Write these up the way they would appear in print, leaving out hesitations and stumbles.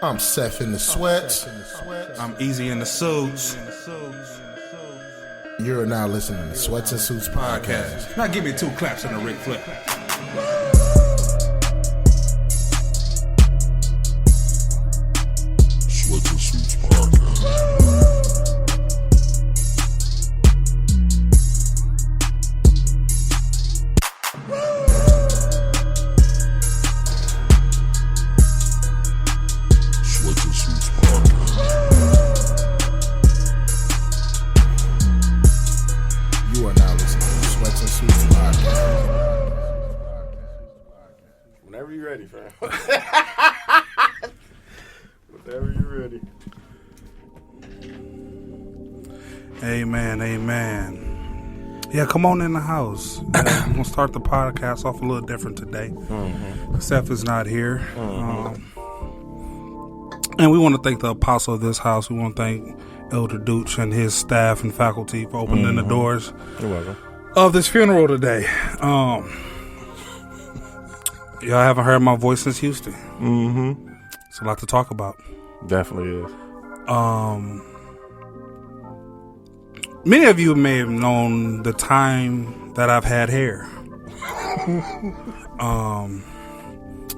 I'm Seth in the sweats. I'm Easy in the suits. You're now listening to Sweats and Suits podcast. Now give me 2 claps and a Ric Flair. Sweats and Suits podcast. Sweats and Suits podcast. You are now listening to Sweats and Suits podcast. Whenever you're ready, fam. Whenever you're ready. Amen, amen. Yeah, come on in the house. We're going to start the podcast off a little different today. Seth is not here. And we want to thank the apostle of this house. We want to thank Elder Duch and his staff and faculty for opening the doors of this funeral today. Y'all haven't heard my voice since Houston. It's a lot to talk about. Definitely is. Many of you may have known the time that I've had hair.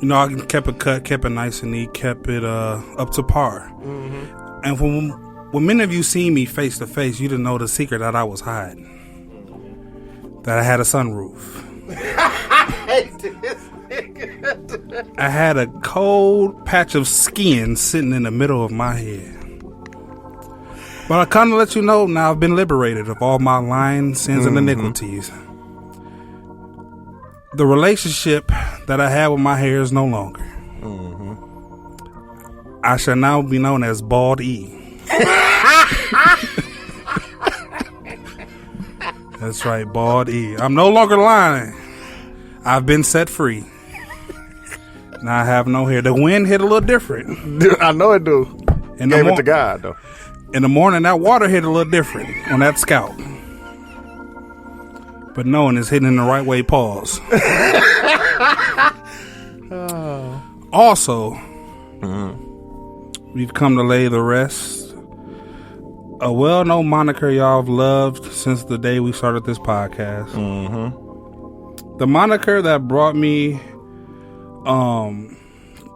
I kept it cut, kept it nice and neat, kept it up to par. And when many of you see me face to face, you didn't know the secret that I was hiding. That I had a sunroof. I had a cold patch of skin sitting in the middle of my head. But I kind of let you know now I've been liberated of all my lying, sins, and iniquities. The relationship that I had with my hair is no longer. I shall now be known as Bald E. That's right, Bald E. I'm no longer lying. I've been set free. Now I have no hair. The wind hit a little different. Dude, I know it do. Gave it to God, though. In the morning, that water hit a little different on that scalp. But knowing it's hitting in the right way, pause. Also, we've come to lay the rest. A well-known moniker y'all have loved since the day we started this podcast. The moniker that brought me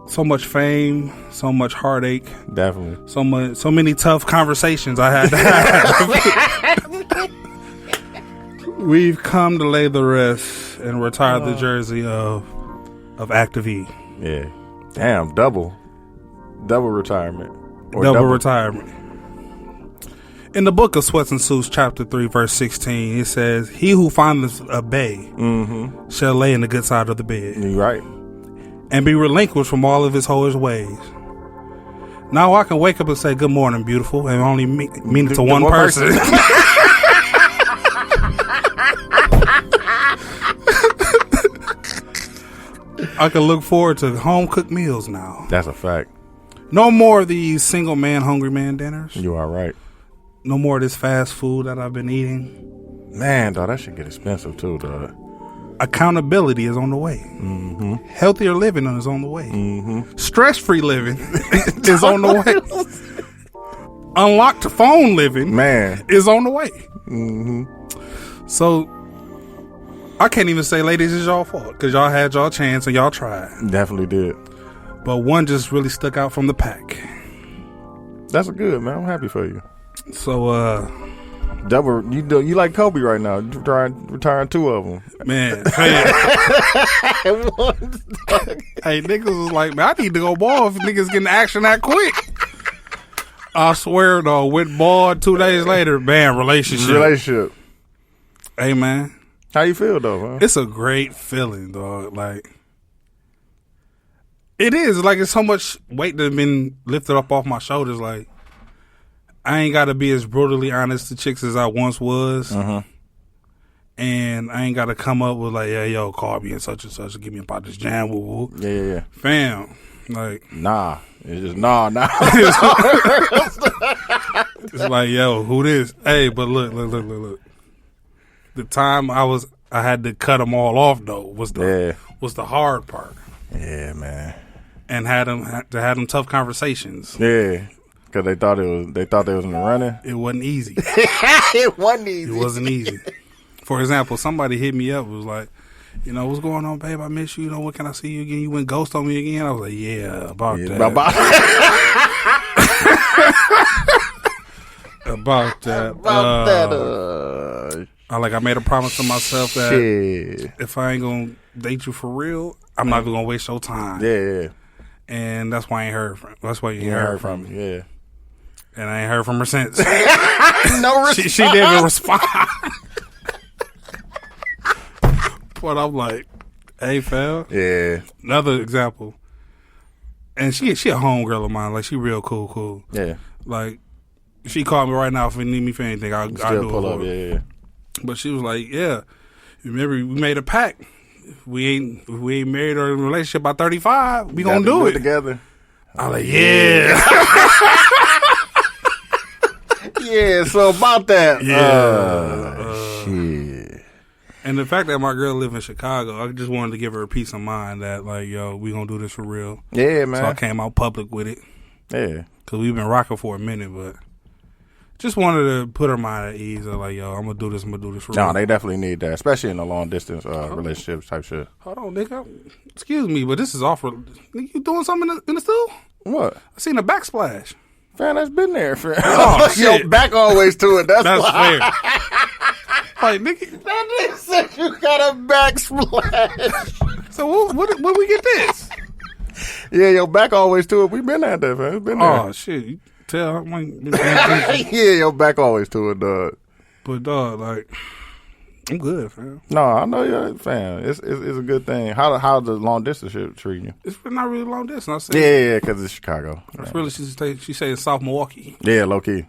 so much fame, so much heartache. Definitely. So many tough conversations I had to have. We've come to lay the rest and retire the jersey of Active E. Yeah. Damn, double retirement. Or Double retirement. In the book of Sweats and Suits, chapter 3, verse 16, it says, "He who findeth a bay shall lay in the good side of the bed. You're right. And be relinquished from all of his whorish ways." Now I can wake up and say, "Good morning, beautiful," and only mean it to one person. I can look forward to home-cooked meals now. That's a fact. No more of these single man, hungry man dinners. You are right. No more of this fast food that I've been eating. Man, dog, that should get expensive too, dog. Accountability is on the way. Healthier living is on the way. Stress-free living is on the way. Unlocked phone living is on the way. So I can't even say, ladies, it's y'all fault, because y'all had y'all chance and y'all tried. Definitely did. But one just really stuck out from the pack. That's good, man. I'm happy for you. So, Double, you like Kobe right now. You retiring 2 of them. Man. Hey, niggas was like, man, I need to go ball if niggas getting action that quick. I swear, though, went ball 2 days later, man, relationship. Hey, man. How you feel, though, man? It's a great feeling, dog. Like, it is. Like, it's so much weight that has been lifted up off my shoulders. Like, I ain't got to be as brutally honest to chicks as I once was. And I ain't got to come up with like, yeah, yo, call me and such, and give me about this jam. Woo. Yeah. Fam. Like. Nah. It's just nah. It's like, yo, who this? Hey, but look. The time I had to cut them all off, though, was the hard part. Yeah, man. and had them tough conversations. Yeah, because they thought they was in the running. It wasn't easy. It wasn't easy. It wasn't easy. For example, somebody hit me up. It was like, you know, what's going on, babe? I miss you. You know, when can I see you again? You went ghost on me again. I was like, yeah, about that. About that. I made a promise to myself that if I ain't gonna date you for real, I'm not even gonna waste your time. Yeah. And that's why I ain't heard from. That's why you ain't heard from me. Yeah. And I ain't heard from her since. No response. She didn't respond. But I'm like, hey, fam. Yeah. Another example. And she a homegirl of mine. Like, she real cool. Yeah. Like, she called me right now if you need me for anything. I'll do pull up. Yeah. But she was like, yeah. Remember, we made a pact. If we ain't married or in a relationship by 35, we gonna do it together. I'm like, yeah. Yeah, so about that. Shit. And the fact that my girl live in Chicago, I just wanted to give her a peace of mind that, like, yo, we gonna do this for real. Yeah, man. So I came out public with it. Yeah. Because we've been rocking for a minute, but just wanted to put her mind at ease. Like, yo, I'm going to do this for real. No, they definitely need that, especially in a long-distance relationships type shit. Hold on, nigga. Excuse me, but this is off. You doing something in the stool? What? I seen a backsplash. Fam, that's been there. Fam. Oh, shit. Yo, back always to it. That's fair. Like, nigga. That nigga said you got a backsplash. So when we get this? Yeah, your back always to it. We been at that, fam. It's been there. Oh, shit. You tell. Yeah, your back always to it, dog. But, dog, like, I'm good, fam. No, I know you're, fam. It's a good thing. How the long distance shit treating you? It's not really long distance. I Yeah, because it's Chicago. That's really, she say it's South Milwaukee. Yeah, low key.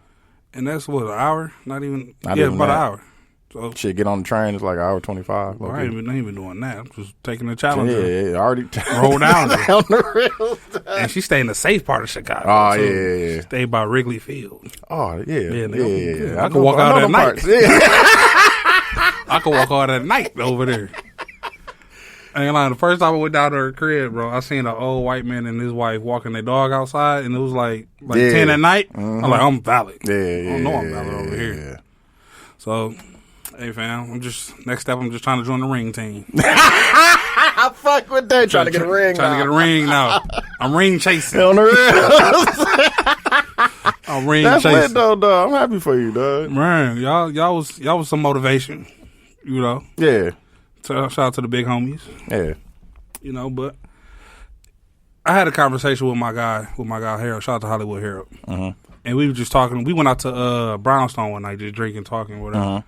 And that's what, an hour? Not even about an hour. So shit, get on the train. It's like an hour 25. I ain't even doing that. I'm just taking the challenge. Yeah, already roll down there. Down the rails. And she stay in the safe part of Chicago. Oh too. yeah. She stay by Wrigley Field. Oh yeah. I can walk out at night. I can walk out at night over there. I ain't lying. The first time I went down to her crib, bro, I seen an old white man and his wife walking their dog outside, and it was like 10 at night. Mm-hmm. I'm like, I'm valid. Yeah. I don't know I'm valid over here. Yeah. So, hey fam, next step. I'm just trying to join the ring team. I fuck with that. Trying to get a ring. Trying to get a ring now. I'm ring chasing. On the real. I'm ring That's chasing. lit though, dog. I'm happy for you, dog. Man, y'all was some motivation. You know. Yeah. Shout out to the big homies. Yeah. You know, but I had a conversation with my guy Harold. Shout out to Hollywood Harold. And we were just talking. We went out to Brownstone one night, just drinking, talking, whatever.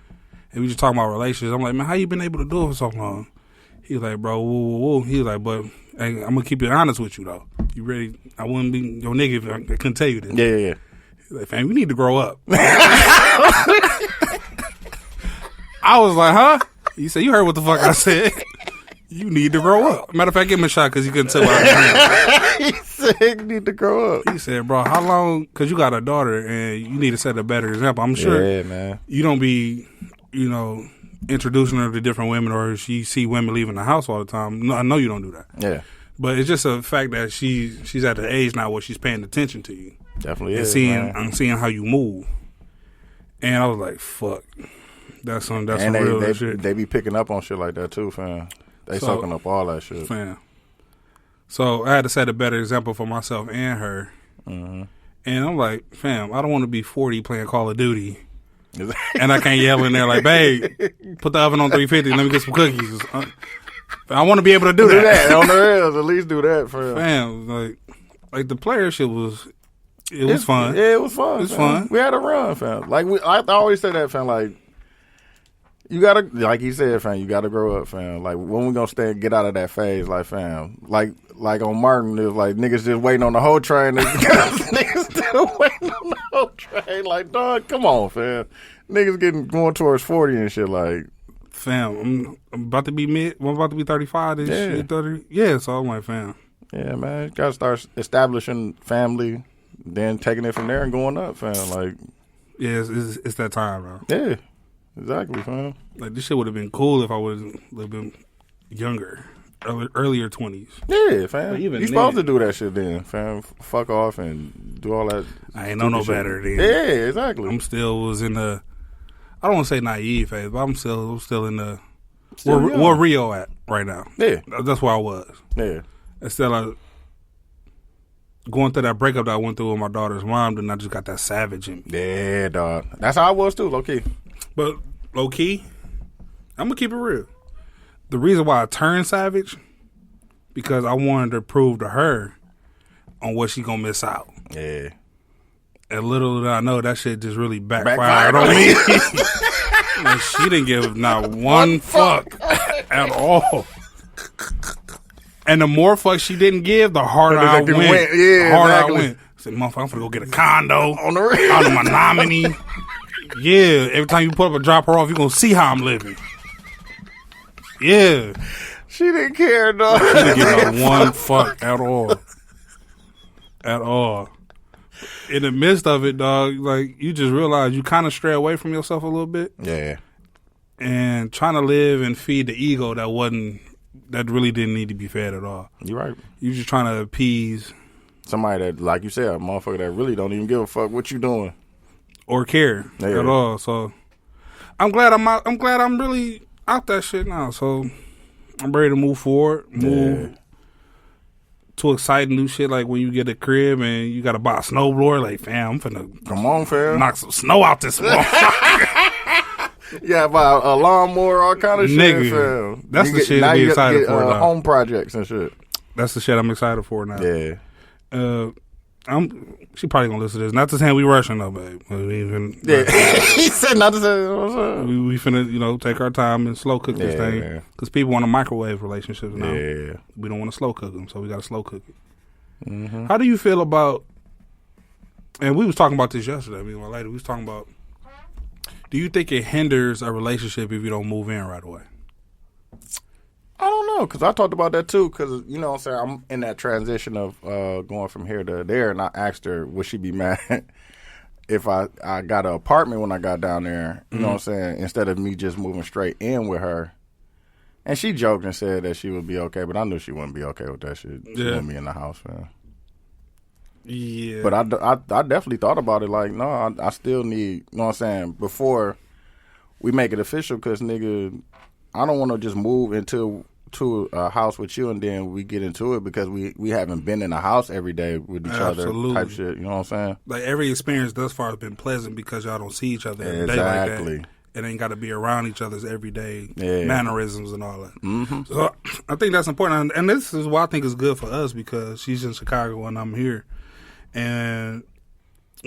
And we just talking about relationships. I'm like, man, how you been able to do it for so long? He was like, bro, woo. He was like, but hey, I'm gonna keep it honest with you though. You ready? I wouldn't be your nigga if I couldn't tell you this. Yeah. He's like, fam, we need to grow up. I was like, huh? He said, you heard what the fuck I said. You need to grow up. Matter of fact, give him a shot because he couldn't tell what I was doing. He said you need to grow up. He said, bro, how long? Because you got a daughter and you need to set a better example. I'm sure man. You don't be, introducing her to different women or she see women leaving the house all the time. No, I know you don't do that. Yeah. But it's just a fact that she's at the age now where she's paying attention to you. Definitely and is. I'm seeing how you move. And I was like, fuck. That's some real shit. They be picking up on shit like that too, fam. They soaking up all that shit. Fam. So I had to set a better example for myself and her. And I'm like, fam, I don't want to be 40 playing Call of Duty. And I can't yell in there like, babe, put the oven on 350 and let me get some cookies. I want to be able to do that. On the rails, at least do that for fam. Like the player shit was fun. Yeah, it was fun. It's fun. We had a run, fam. Like I always say that, fam. Like you gotta, like he said, fam. You gotta grow up, fam. Like when we gonna get out of that phase, like fam. Like on Martin, it was like niggas just waiting on the whole train. Niggas still waiting on the whole train. Like dog, come on, fam. Niggas going towards 40 and shit. Like fam, I'm about to be I'm about to be 35 this shit. 30. Yeah, so I'm like, fam. Yeah, man. You gotta start establishing family, then taking it from there and going up, fam. Like, yeah, it's that time, bro. Yeah, exactly, fam. Like this shit would have been cool if I was a little bit younger. earlier 20s. Yeah, fam. But even You supposed to then- do that shit then, fam. Fuck off and do all that. I ain't know no stupid better shit. then. Yeah, exactly. I'm still was in the, I don't want to say naive phase, but I'm still in the, Still where young. Rio at right now. Yeah, That's where I was. yeah. Instead of going through that breakup that I went through with my daughter's mom, then I just got that savage in me. Yeah, dog. That's how I was too, low key. But low key, I'm gonna keep it real. The reason why I turned savage, because I wanted to prove to her on what she gonna miss out. Yeah. And little did I know that shit just really backfired Backfired on on me. And she didn't give not one fuck at all. And the more fuck she didn't give, the harder I went. Yeah, the harder exactly. I went. I said, motherfucker, I'm finna go get a condo On the real. out of my nominee. Yeah, every time you put up and drop her off, you're gonna see how I'm living. Yeah. She didn't care, dog. She didn't give not one fuck at all. At all. In the midst of it, dog, like, you just realize you kind of stray away from yourself a little bit Yeah. and trying to live and feed the ego that really didn't need to be fed at all. You right. You just trying to appease Somebody that, like you said, a motherfucker that really don't even give a fuck what you doing. or care Yeah. at all. So I'm glad I'm out. I'm glad I'm really out that shit now. So I'm ready to move forward, move to exciting new shit. Like when you get a crib and you got to buy a snowblower. Like, fam, I'm finna Come on, fam. knock some snow out this motherfucker. Yeah, about a lawnmower, all kind of Nigga, shit, fam. that's You the get- shit to now be you got excited get, for, dog. home projects and shit. That's the shit I'm excited for now. Yeah. She probably gonna listen to this. Not to say we rushing though, babe. We even, Yeah. He said not to say what's up. we finna, take our time and slow cook this Yeah. thing. Because people want to microwave relationships now. Yeah. We don't want to slow cook them, so we got to slow cook it. Mm-hmm. How do you feel about? And we was talking about this yesterday. Me and my lady, we was talking about. Do you think it hinders a relationship if you don't move in right away? I don't know, because I talked about that too, because, you know what I'm saying, I'm in that transition of going from here to there, and I asked her, would she be mad if I got an apartment when I got down there, you know what I'm saying, instead of me just moving straight in with her. And she joked and said that she would be okay, but I knew she wouldn't be okay with that shit. She Yeah. wanted me in the house, man. Yeah. But I definitely thought about it like, no, I still need, you know what I'm saying, before we make it official, because, nigga, I don't want to just move into a house with you and then we get into it because we haven't been in a house every day with each Absolutely. other type shit. You know what I'm saying? like every experience thus far has been pleasant because y'all don't see each other every day Exactly. like that. It ain't got to be around each other's everyday Yeah. mannerisms and all that. Mm-hmm. So I think that's important, and this is why I think it's good for us because she's in Chicago and I'm here, and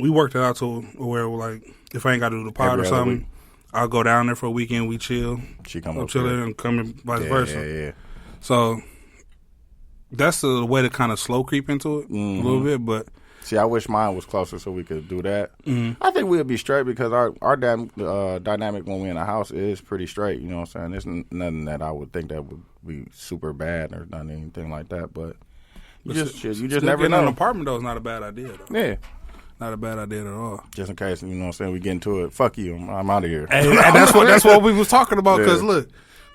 we worked it out to where like if I ain't got to do the pod Every or other something, week. I'll go down there for a weekend. We chill. She come I'm up chilling here. and coming vice Yeah, versa. yeah. So that's the way to kind of slow creep into it a little bit, but. See, I wish mine was closer so we could do that. Mm-hmm. I think we'd be straight because our dynamic when we're in a house is pretty straight. You know what I'm saying? There's nothing that I would think that would be super bad or not anything like that. But you just never Getting an know. apartment though is not a bad idea though. Yeah. Not a bad idea at all. Just in case, you know what I'm saying, we get into it. Fuck you, I'm out of here. And that's what we was talking about. Because Yeah. look,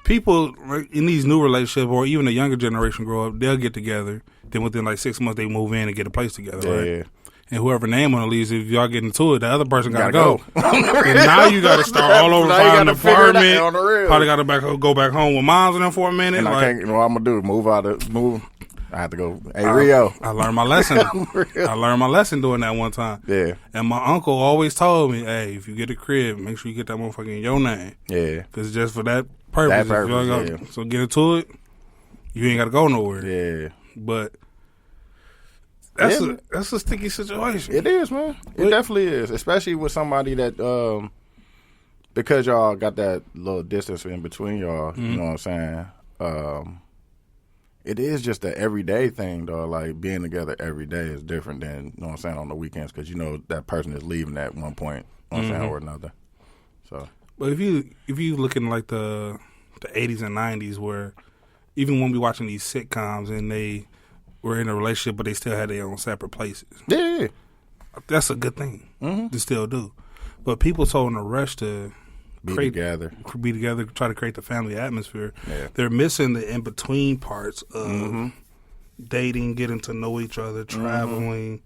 people like, in these new relationships, or even the younger generation grow up, they'll get together. Then within like 6 months, they move in and get a place together. Right? Yeah. And whoever name on the lease, if y'all get into it, the other person gotta Gotta go. go. And now you gotta start all over Now you finding an gotta figure it out apartment. on the real. Probably gotta go back home with moms and them for a minute. And I like, can't, you know what I'm going to do? Move. I have to go, hey, Rio. I learned my lesson. I learned my lesson doing that one time. Yeah. And my uncle always told me, hey, if you get a crib, make sure you get that motherfucker in your name. Yeah. Because just for that purpose. That if y'all purpose, go- yeah. So get into it, you ain't got to go nowhere. Yeah. But that's Yeah. that's a sticky situation. It is, man. It definitely is. Especially with somebody that, because y'all got that little distance in between y'all, you know what I'm saying? It is just an everyday thing, though. Like, being together every day is different than, you know what I'm saying, on the weekends, because you know that person is leaving at one point, you know what I'm saying, or another. So, But if you looking like the 80s and 90s, where even when we watching these sitcoms and they were in a relationship, but they still had their own separate places, yeah. that's a good thing to still do. But people so in a rush to be together, try to create the family atmosphere. Yeah. They're missing the in between parts of dating, getting to know each other, traveling,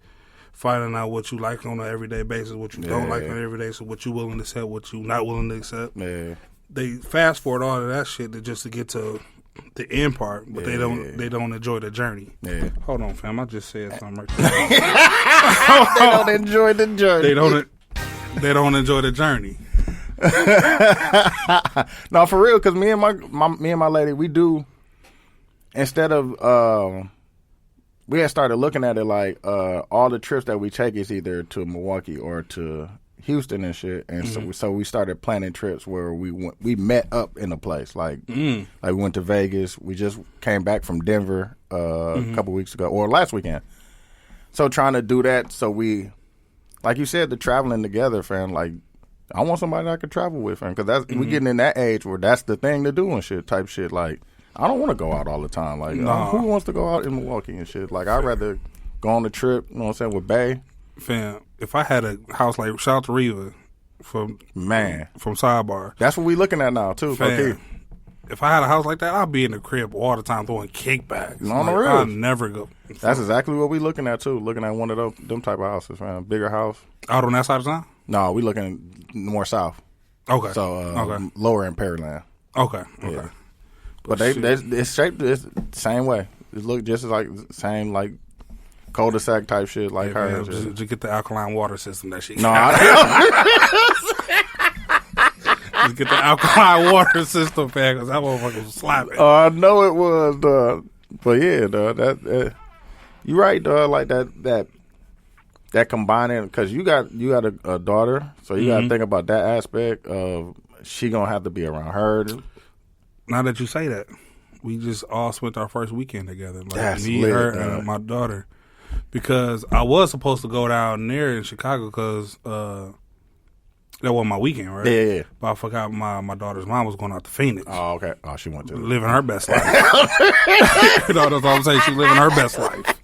finding out what you like on an everyday basis, what you don't like on an everyday, so what you willing to accept, what you not willing to accept. Yeah. They fast forward all of that shit just to get to the end part, but they don't enjoy the journey. Yeah. Hold on, fam. I just said something right there. They don't enjoy the journey. They don't enjoy the journey. No, for real, because me and my lady, we do, instead of we had started looking at it like all the trips that we take is either to Milwaukee or to Houston and shit, and so we started planning trips where we met up in a place like we went to Vegas. We just came back from Denver a couple weeks ago or last weekend. So trying to do that, so we, like you said, the traveling together, fam. Like I want somebody that I could travel with, fam, because that's we getting in that age where that's the thing to do and shit type shit. Like I don't want to go out all the time. Like who wants to go out in Milwaukee and shit? Like I'd rather go on a trip, you know what I'm saying, with Bay. Fam, if I had a house like shout out to Reva from Sidebar. That's what we looking at now too. Fam, if I had a house like that, I'd be in the crib all the time throwing kickbacks. On the real. I'd never go. That's exactly what we looking at too. Looking at one of them type of houses, man. Bigger house. Out on that side of town? No, we looking more south. Okay. So lower in Pearland. Okay. Yeah. But it's shaped the same way. It look just like same like cul-de-sac type shit like her. Just get the alkaline water system that she. No, just get the alkaline water system, man, because that motherfucker was slapping. I know it was, dog. But yeah, dog. That you right, dog. Like that combining, because you got a daughter, so you got to think about that aspect of she gonna have to be around her. Now that you say that, we just all spent our first weekend together. Like That's me, lit, her, and my daughter. Because I was supposed to go down there in Chicago because that was my weekend, right? Yeah. But I forgot my daughter's mom was going out to Phoenix. Oh, okay. Oh, she went to living her best life. You know, that's what I'm saying. She living her best life.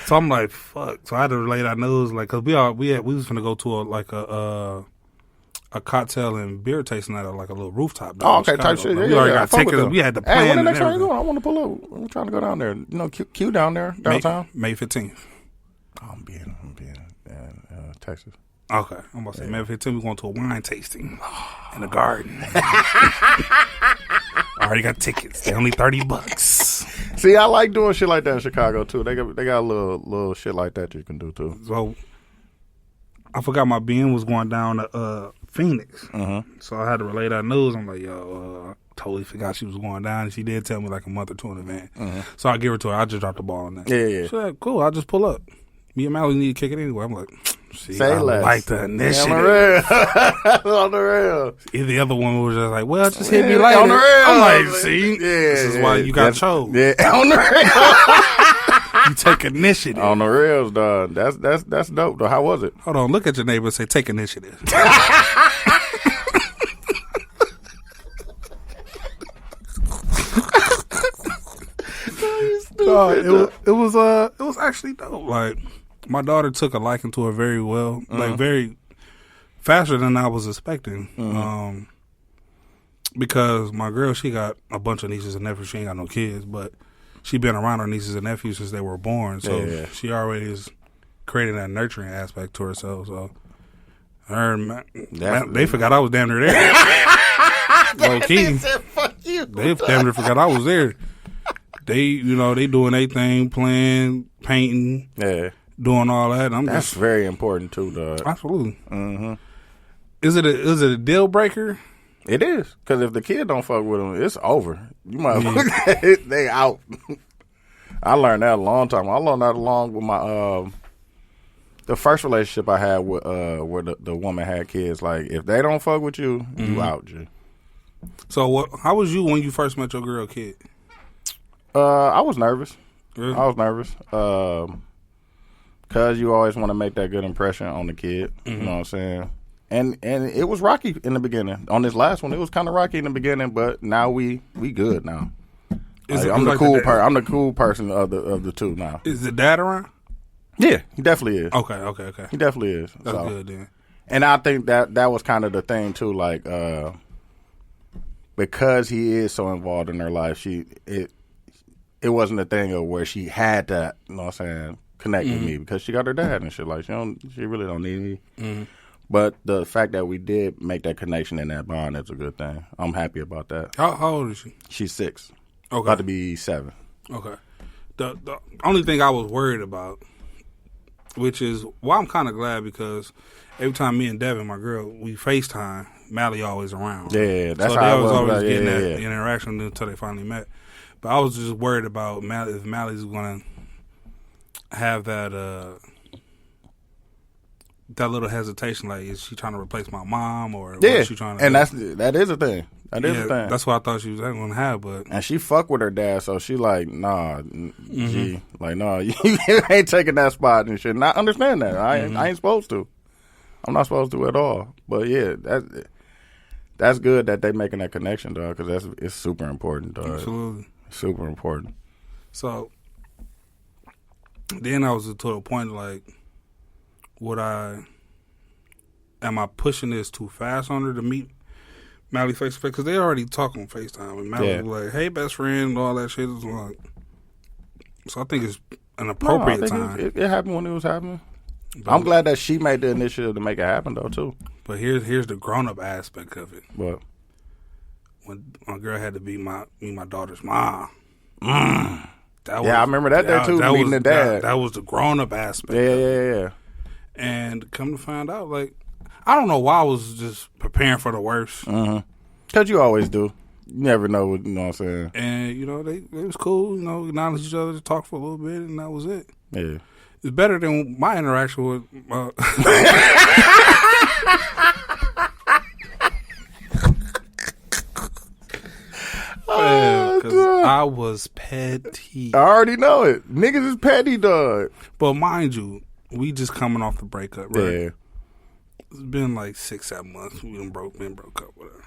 So I'm like, fuck. So I had to relate our news, like, cause we was gonna go to a cocktail and beer tasting at like a little rooftop. Oh, okay, type shit. Like, we already got tickets. We had to plan. Hey, when the and next time you everything. going? I want to pull up. I'm trying to go down there. You know, Q down there downtown. May 15th. Oh, I'm being in Texas. Okay, I'm about to say May 15th. We going to a wine tasting in the garden. Already got tickets. They're only $30. See, I like doing shit like that in Chicago too. They got a little shit like that you can do too. So I forgot my BM was going down to Phoenix. So I had to relay that news. I'm like, yo, totally forgot she was going down. And she did tell me like a month or two in advance. So I give her to her. I just dropped the ball on that. Yeah. She's like, cool, I'll just pull up. Me and Mally need to kick it anyway. I'm like, see, say I less. like the initiative. On the real. The other one was just like, well, just hit me later. On the real. I'm like, see, yeah, this is why you got chose. Yeah, on the real. You take initiative. On the reals, dog. That's dope, though. How was it? Hold on, look at your neighbor and say, take initiative. It was actually dope. Like my daughter took a liking to her very well, like very faster than I was expecting. Because my girl, she got a bunch of nieces and nephews. She ain't got no kids, but she been around her nieces and nephews since they were born. So she already is creating that nurturing aspect to herself. So her, man, they forgot I was damn near there. Low key, fuck you. they damn near forgot I was there. They doing their thing, playing, painting, doing all that. That's very important too, dog. Absolutely. Is it a deal breaker? It is, because if the kid don't fuck with them, it's over. You might they out. I learned that a long time. I learned that along with my the first relationship I had with where the woman had kids. Like if they don't fuck with you, you out, G. So how was you when you first met your girl kid? I was nervous. Really? I was nervous. Cause you always want to make that good impression on the kid. You know what I'm saying? And it was rocky in the beginning. On this last one, it was kind of rocky in the beginning, but now we good now. I'm the cool person of the two now. Is the dad around? Yeah, he definitely is. Okay. He definitely is. That's good then. And I think that was kind of the thing too, like because he is so involved in her life, it wasn't a thing of where she had to, you know what I'm saying, connect with me because she got her dad and shit. Like she really don't need me. Mm-hmm. But the fact that we did make that connection and that bond is a good thing. I'm happy about that. How old is she? She's 6. Okay. About to be 7. Okay. The only thing I was worried about, which is I'm kind of glad because every time me and Devin, my girl, we FaceTime, Mally always around. Yeah, that's so how they was always getting that interaction until they finally met. But I was just worried about if Mally's going to have that little hesitation. Like, is she trying to replace my mom or what is she trying to? And that is a thing. That is a thing. That's what I thought she was going to have. But and she fuck with her dad, so she like, nah, G, like, nah, you ain't taking that spot and shit. And I understand that. I ain't supposed to. I'm not supposed to at all. But yeah, that's good that they making that connection, dog, because it's super important, dog. Absolutely. Super important. So then I was to a point like, am I pushing this too fast on her to meet Mally face to face? Because they already talk on FaceTime. And Mally was like, hey, best friend, and all that shit. So I think it's an appropriate time. It happened when it was happening. But I'm glad that she made the initiative to make it happen, though, too. But here's the grown-up aspect of it. What? When my girl had to be my daughter's mom. I remember that day, too, meeting the dad. That was the grown-up aspect. Yeah. And come to find out, like, I don't know why I was just preparing for the worst. Because you always do. You never know what, you know what I'm saying. And, you know, they was cool, you know, acknowledge each other, talk for a little bit, and that was it. Yeah. It's better than my interaction with because I was petty. I already know it. Niggas is petty, dog. But mind you, we just coming off the breakup, right? Yeah. It's been like 6-7 months. We been broke up with her.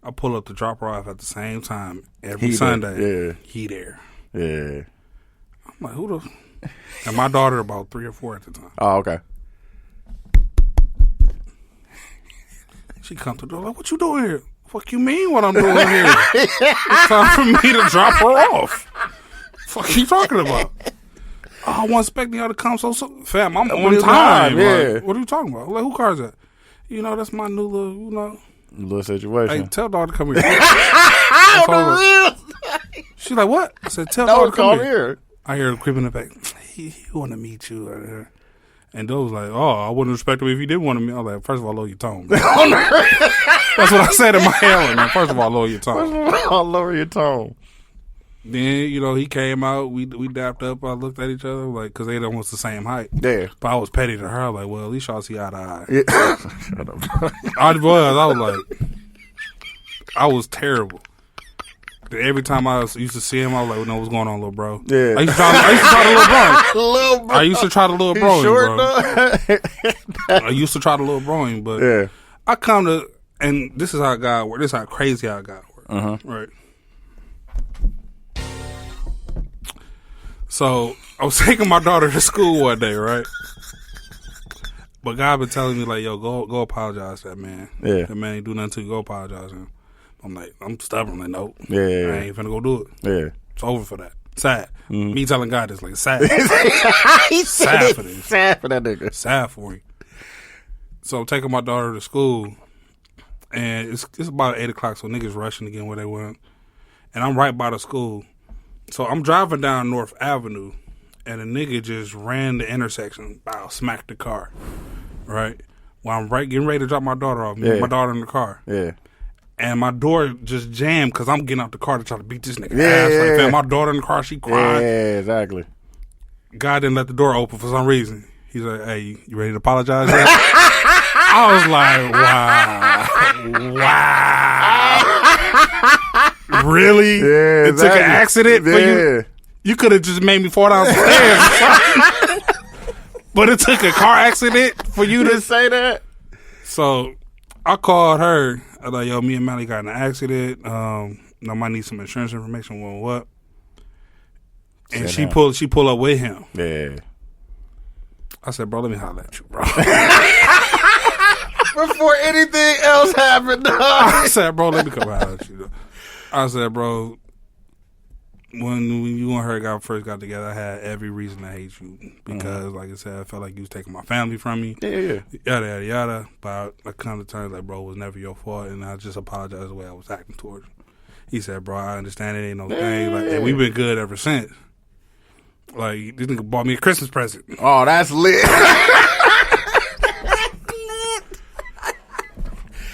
I pull up to drop her off at the same time every Sunday. Yeah. He there. Yeah. I'm like, who the... And my daughter about 3 or 4 at the time. Oh, okay. She come to the door like, what you doing here? Fuck you mean what I'm doing here? It's time for me to drop her off. Fuck you talking about? Oh, I wasn't expecting y'all to come so fam, I'm on time. Yeah. Like, what are you talking about? Like, who car is that? You know, that's my new little, you know. Little situation. Hey, tell daughter to come here. She's like, what? I said, tell daughter to come here. I hear her creeping in the back. He want to meet you. And those like, oh, I wouldn't respect him if he did want to meet. I was like, first of all, lower your tone. That's what I said in my head. Man. First of all, lower your tone. I'll lower your tone. Then, you know, he came out. We dapped up. I looked at each other, like, because they almost the same height. Yeah. But I was petty to her. Like, well, at least y'all see eye to eye. Yeah. Shut up. I was like, I was terrible. Every time I used to see him, I was like, no, what's going on, little bro? Yeah. I used to try the little bro. Little bro. I used to try the little bro. Short, I used to try the little broing, but yeah. I come to, and this is how God works. This is how crazy how God works. Right. So I was taking my daughter to school one day, right? But God been telling me like, yo, go apologize to that man. Yeah. That man ain't do nothing to you. Go apologize to him. I'm like, I'm stubborn. Like, nope. Yeah. I ain't finna go do it. Yeah. It's over for that. Sad. Me telling God this, like, sad. He sad for this. Sad for that nigga. Sad for him. So I'm taking my daughter to school, and it's about 8 o'clock, so niggas rushing again where they went. And I'm right by the school. So I'm driving down North Avenue, and a nigga just ran the intersection, smacked the car, right? While I'm getting ready to drop my daughter off, me and my daughter in the car. Yeah. And my door just jammed because I'm getting out the car to try to beat this nigga ass. Like, fam, my daughter in the car, she crying. Yeah, exactly. God didn't let the door open for some reason. He's like, hey, you ready to apologize yet? I was like, wow. Really? Yeah, it took an accident for you? You could have just made me fall down the stairs. But it took a car accident for you to say that? So I called her. I was like, yo, me and Mally got in an accident. I might need some insurance information. What? And she pulled up with him. Yeah. I said, bro, let me holler at you, bro. Before anything else happened, dog. I said, bro, let me come holler at you. Though. I said, bro, when you and her first got together, I had every reason to hate you because, like I said, I felt like you was taking my family from me. Yeah. Yada, yada, yada. But I come to terms like, bro, it was never your fault, and I just apologize the way I was acting towards you. He said, bro, I understand it ain't no thing. Like, and we've been good ever since. Like, this nigga bought me a Christmas present. Oh, that's lit.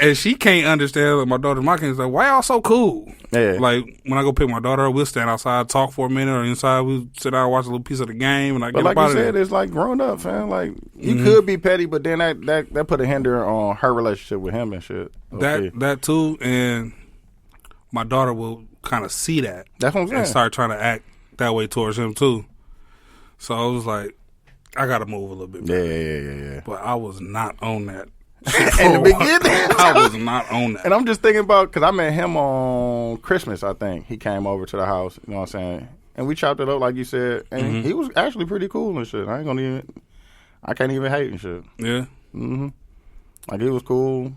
And she can't understand. Like, my daughter, is like, why y'all so cool? Yeah. Like, when I go pick my daughter up, we'll stand outside, talk for a minute, or inside, we'll sit down and watch a little piece of the game, and I get like up out you of said, there. it's like grown up, fam. Like, you could be petty, but then that put a hinder on her relationship with him and shit. Okay. That too, and my daughter will kind of see that. That's what I'm saying. And start trying to act that way towards him, too. So I was like, I got to move a little bit better. Yeah. But I was not on that. In the beginning, I was not on that. And I'm just thinking about, because I met him on Christmas, I think. He came over to the house, you know what I'm saying? And we chopped it up, like you said. And he was actually pretty cool and shit. I can't even hate and shit. Yeah. Mm-hmm. Like, he was cool.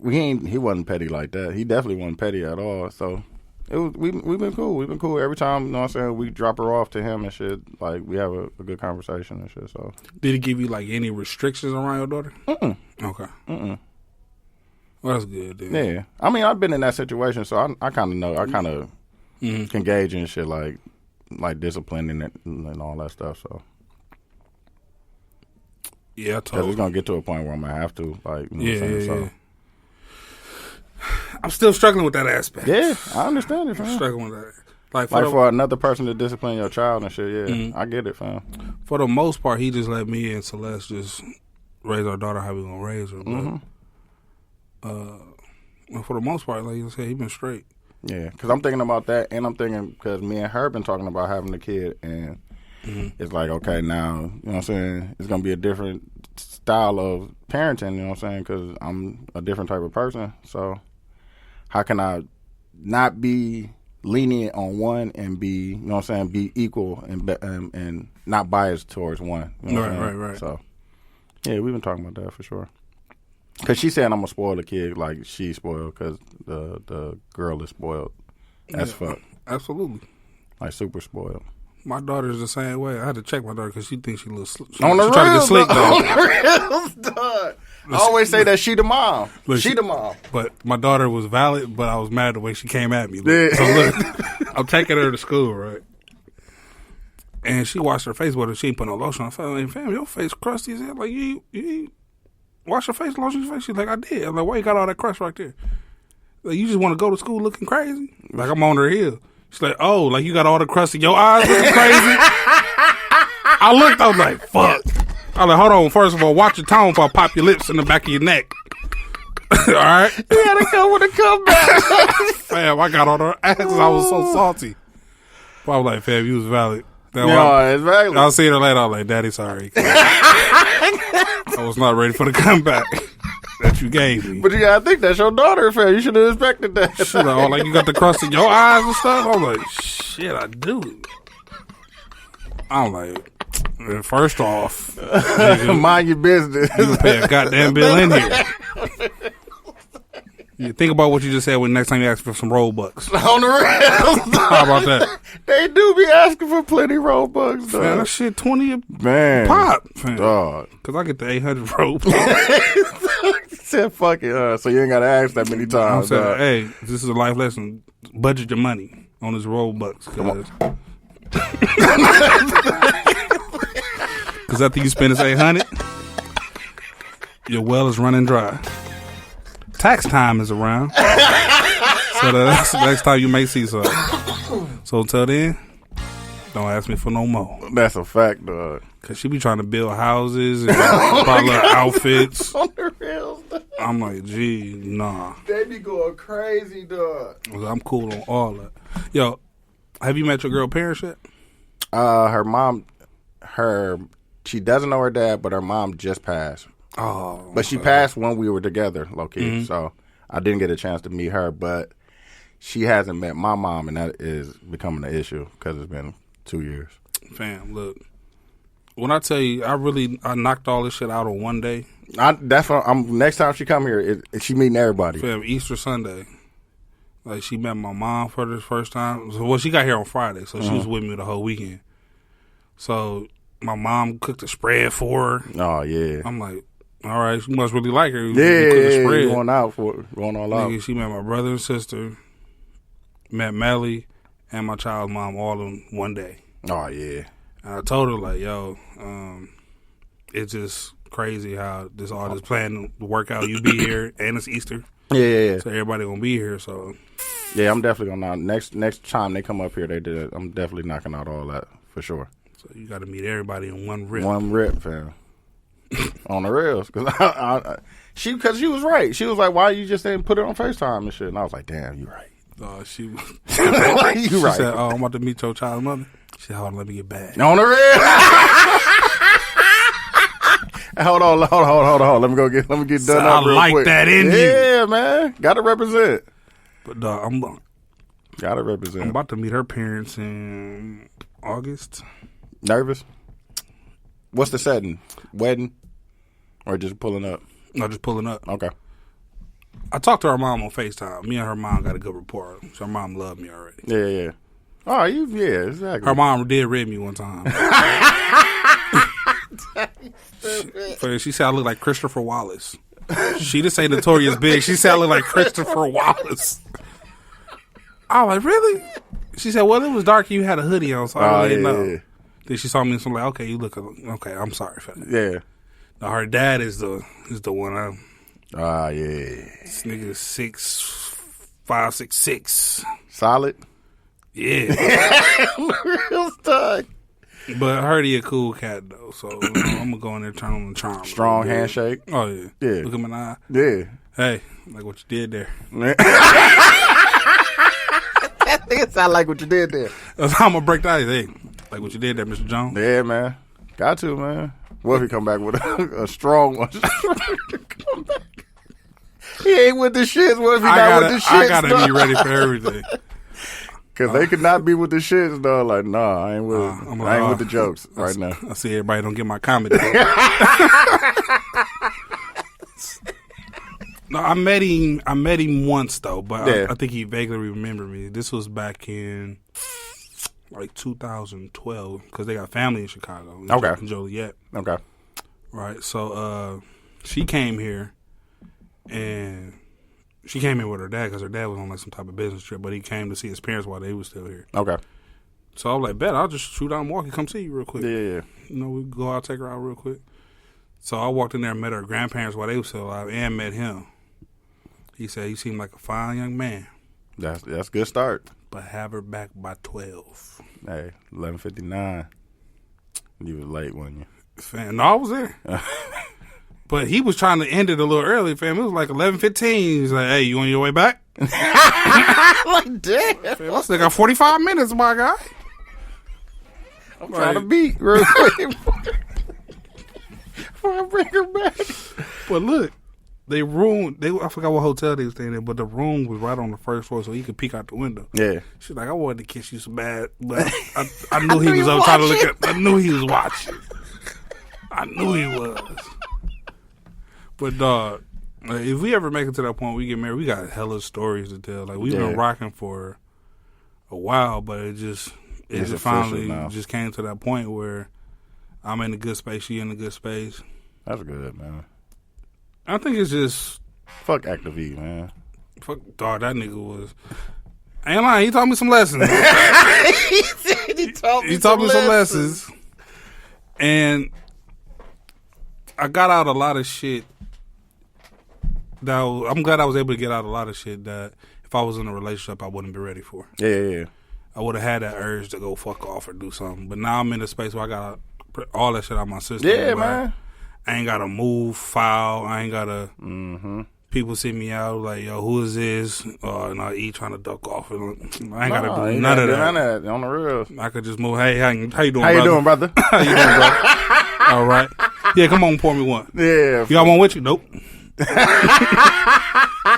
He wasn't petty like that. He definitely wasn't petty at all. So we've been cool. We've been cool every time. You know what I'm saying? We drop her off to him and shit. Like, we have a good conversation and shit. So did he give you like any restrictions around your daughter? Okay. Well, that's good, dude. Yeah. I mean, I've been in that situation, so I kind of know. I kind of can gauge in shit like discipline and all that stuff. So yeah, I because told it's gonna get to a point where I'm gonna have to, like, you know what I'm saying? So, I'm still struggling with that aspect. yeah, I understand it, I'm fam. struggling with that. Like For another person to discipline your child and shit, yeah, I get it, fam. For the most part, he just let me and Celeste just raise our daughter how we gonna raise her. But for the most part, like you said, he been straight. Yeah, because I'm thinking about that, and I'm thinking because me and her been talking about having a kid, and it's like, okay, now, you know what I'm saying, it's going to be a different style of parenting, you know what I'm saying, because I'm a different type of person. So how can I not be lenient on one and be, you know what I'm saying, be equal and not biased towards one. You know what I'm saying? Right. So, yeah, we've been talking about that for sure. Because she's saying I'm going to spoil the kid like she's spoiled because the girl is spoiled as fuck. Absolutely. Like, super spoiled. My daughter's the same way. I had to check my daughter because she thinks she a little slick. On the real, trying to get slick, though. On the real, dog. I always say that she the mom. She the mom. But my daughter was valid, but I was mad the way she came at me. Look. So look, I'm taking her to school, right? And she washed her face with her. She ain't put no lotion on. I felt like, fam, your face crusty as hell. Like, you ain't wash your face, lotion your face. She's like, I did. I'm like, why you got all that crust right there? Like, you just want to go to school looking crazy? Like, I'm on her heel. She's like, oh, like you got all the crust in your eyes looking crazy? I looked, I was like, fuck. I was like, hold on, first of all, watch your tone before I pop your lips in the back of your neck. All right? You gotta come with a comeback. Fam, I got on her ass. I was so salty. But I was like, fam, you was valid. Exactly. I was seeing her later. I was like, Daddy, sorry. I was not ready for the comeback that you gave me. But you gotta think that's your daughter, fam. You should have expected that. She's like, oh, like you got the crust in your eyes and stuff? I was like, shit, I do. I'm like, first off, mind your business. You can pay a goddamn bill in here. You think about what you just said when next time you ask for some Robux. On the real. How about that? They do be asking for plenty Robux, dog. Man, that shit 20 a pop, fam. Dog. Because I get the 800 Robux. Said fuck it, so you ain't gotta ask that many times. I'm saying, hey, this is a life lesson. Budget your money on this Robux. Because after you spend this 800, your well is running dry. Tax time is around. So that's the next time you may see something. So until then, don't ask me for no more. That's a fact, dog. Because she be trying to build houses and buy little outfits. On the real, dog. I'm like, gee, nah. They be going crazy, dog. I'm cool on all that. Yo, have you met your girl parents yet? Her mom, she doesn't know her dad, but her mom just passed. Oh. But she passed when we were together, low-key. So I didn't get a chance to meet her. But she hasn't met my mom, and that is becoming an issue because it's been 2 years. Fam, look. When I tell you, I knocked all this shit out on one day. That's what next time she come here, she meeting everybody. Fam, Easter Sunday. Like, she met my mom for the first time. Well, she got here on Friday, so she was with me the whole weekend. So, my mom cooked a spread for her. Oh, yeah. I'm like, all right, she must really like her. Yeah, going out for going all out. Nigga, she met my brother and sister, met Melly, and my child's mom all in one day. Oh, yeah. And I told her, like, yo, it's just crazy how all this plan to work out. You be here, and it's Easter. Yeah. So everybody gonna be here, so. Yeah, I'm definitely gonna next time they come up here, I'm definitely knocking out all that for sure. So you got to meet everybody in one rip. One rip, fam. On the rails, because she was right. She was like, "Why you just didn't put it on FaceTime and shit?" And I was like, "Damn, you right." She you she right. said, "Oh, I'm about to meet your child's mother." She said, "Hold on, let me get back." On the rails. Hold on. Let me get done So up real like quick. that in you. Yeah, man. Gotta represent. But Gotta represent. I'm about to meet her parents in August. Nervous? What's the setting? Wedding? Or just pulling up? No, just pulling up. Okay. I talked to her mom on FaceTime. Me and her mom got a good rapport. So her mom loved me already. Yeah. Oh, yeah, exactly. Her mom did read me one time. She said I look like Christopher Wallace. She didn't say Notorious Big. She said I look like Christopher Wallace. I was like, really? She said, well, it was dark and you had a hoodie on, so I didn't know. Yeah. Then she saw me and so I'm like, okay, you look okay. I'm sorry for that. Yeah. Now, her dad is the one. Yeah. This nigga is 6'5", 6'6". Solid. Yeah. Real stuck. But I heard he a cool cat though, so I'm gonna go in there, turn on the charm. Strong handshake. Oh yeah. Yeah. Look him in the eye. Yeah. Hey, like what you did there. That nigga sound like what you did there. That's how I'm gonna break the ice. Hey, like what you did there, Mr. Jones. Yeah, man. Got to, man. What if he come back with a strong one? Come back. He ain't with the shits. What if he not with the shits? I gotta be ready for everything. Because they could not be with the shits, though. Like, nah, I ain't with the jokes right now. I see everybody don't get my comedy. No, I met him once though, but yeah. I think he vaguely remembered me. This was back in like 2012 because they got family in Chicago. In Joliet. Okay. Right. So she came here, and she came here with her dad because her dad was on like some type of business trip, but he came to see his parents while they were still here. Okay. So I was like, bet I'll just shoot out and walk and come see you real quick. Yeah. You know, we go out, take her out real quick. So I walked in there and met her grandparents while they were still alive, and met him. He said he seemed like a fine young man. That's a good start. But have her back by 12. Hey, 11:59. You was late, wasn't you? Fam, no, I was there. But he was trying to end it a little early, fam. It was like 11:15. He's like, hey, you on your way back? Like, damn. Fam, I still got 45 minutes, my guy. I'm trying to beat real quick before I bring her back. But look. I forgot what hotel they was staying in, but the room was right on the first floor, so he could peek out the window. Yeah. She's like, I wanted to kiss you so bad, but I knew he was up trying to look at. I knew he was watching. I knew he was. But dog, if we ever make it to that point, we get married, we got hella stories to tell. Like we've been rocking for a while, but it just finally just came to that point where I'm in a good space, she in a good space. That's good, man. I think it's just fuck Active E, man. Fuck dog, that nigga was. I ain't lying, he taught me some lessons. he taught me some lessons. And I got out a lot of shit. I'm glad I was able to get out a lot of shit that if I was in a relationship I wouldn't be ready for. Yeah. I would have had that urge to go fuck off or do something. But now I'm in a space where I got all that shit out of my system. Yeah, man. I ain't gotta move, file. I ain't gotta. People see me out like, yo, who is this? And I eat trying to duck off. And I ain't gotta do none of that. None of that on the real. I could just move. Hey, how you doing? How you doing, brother? How you doing, brother? All right. Yeah, come on, pour me one. Yeah. Y'all want with you? Nope.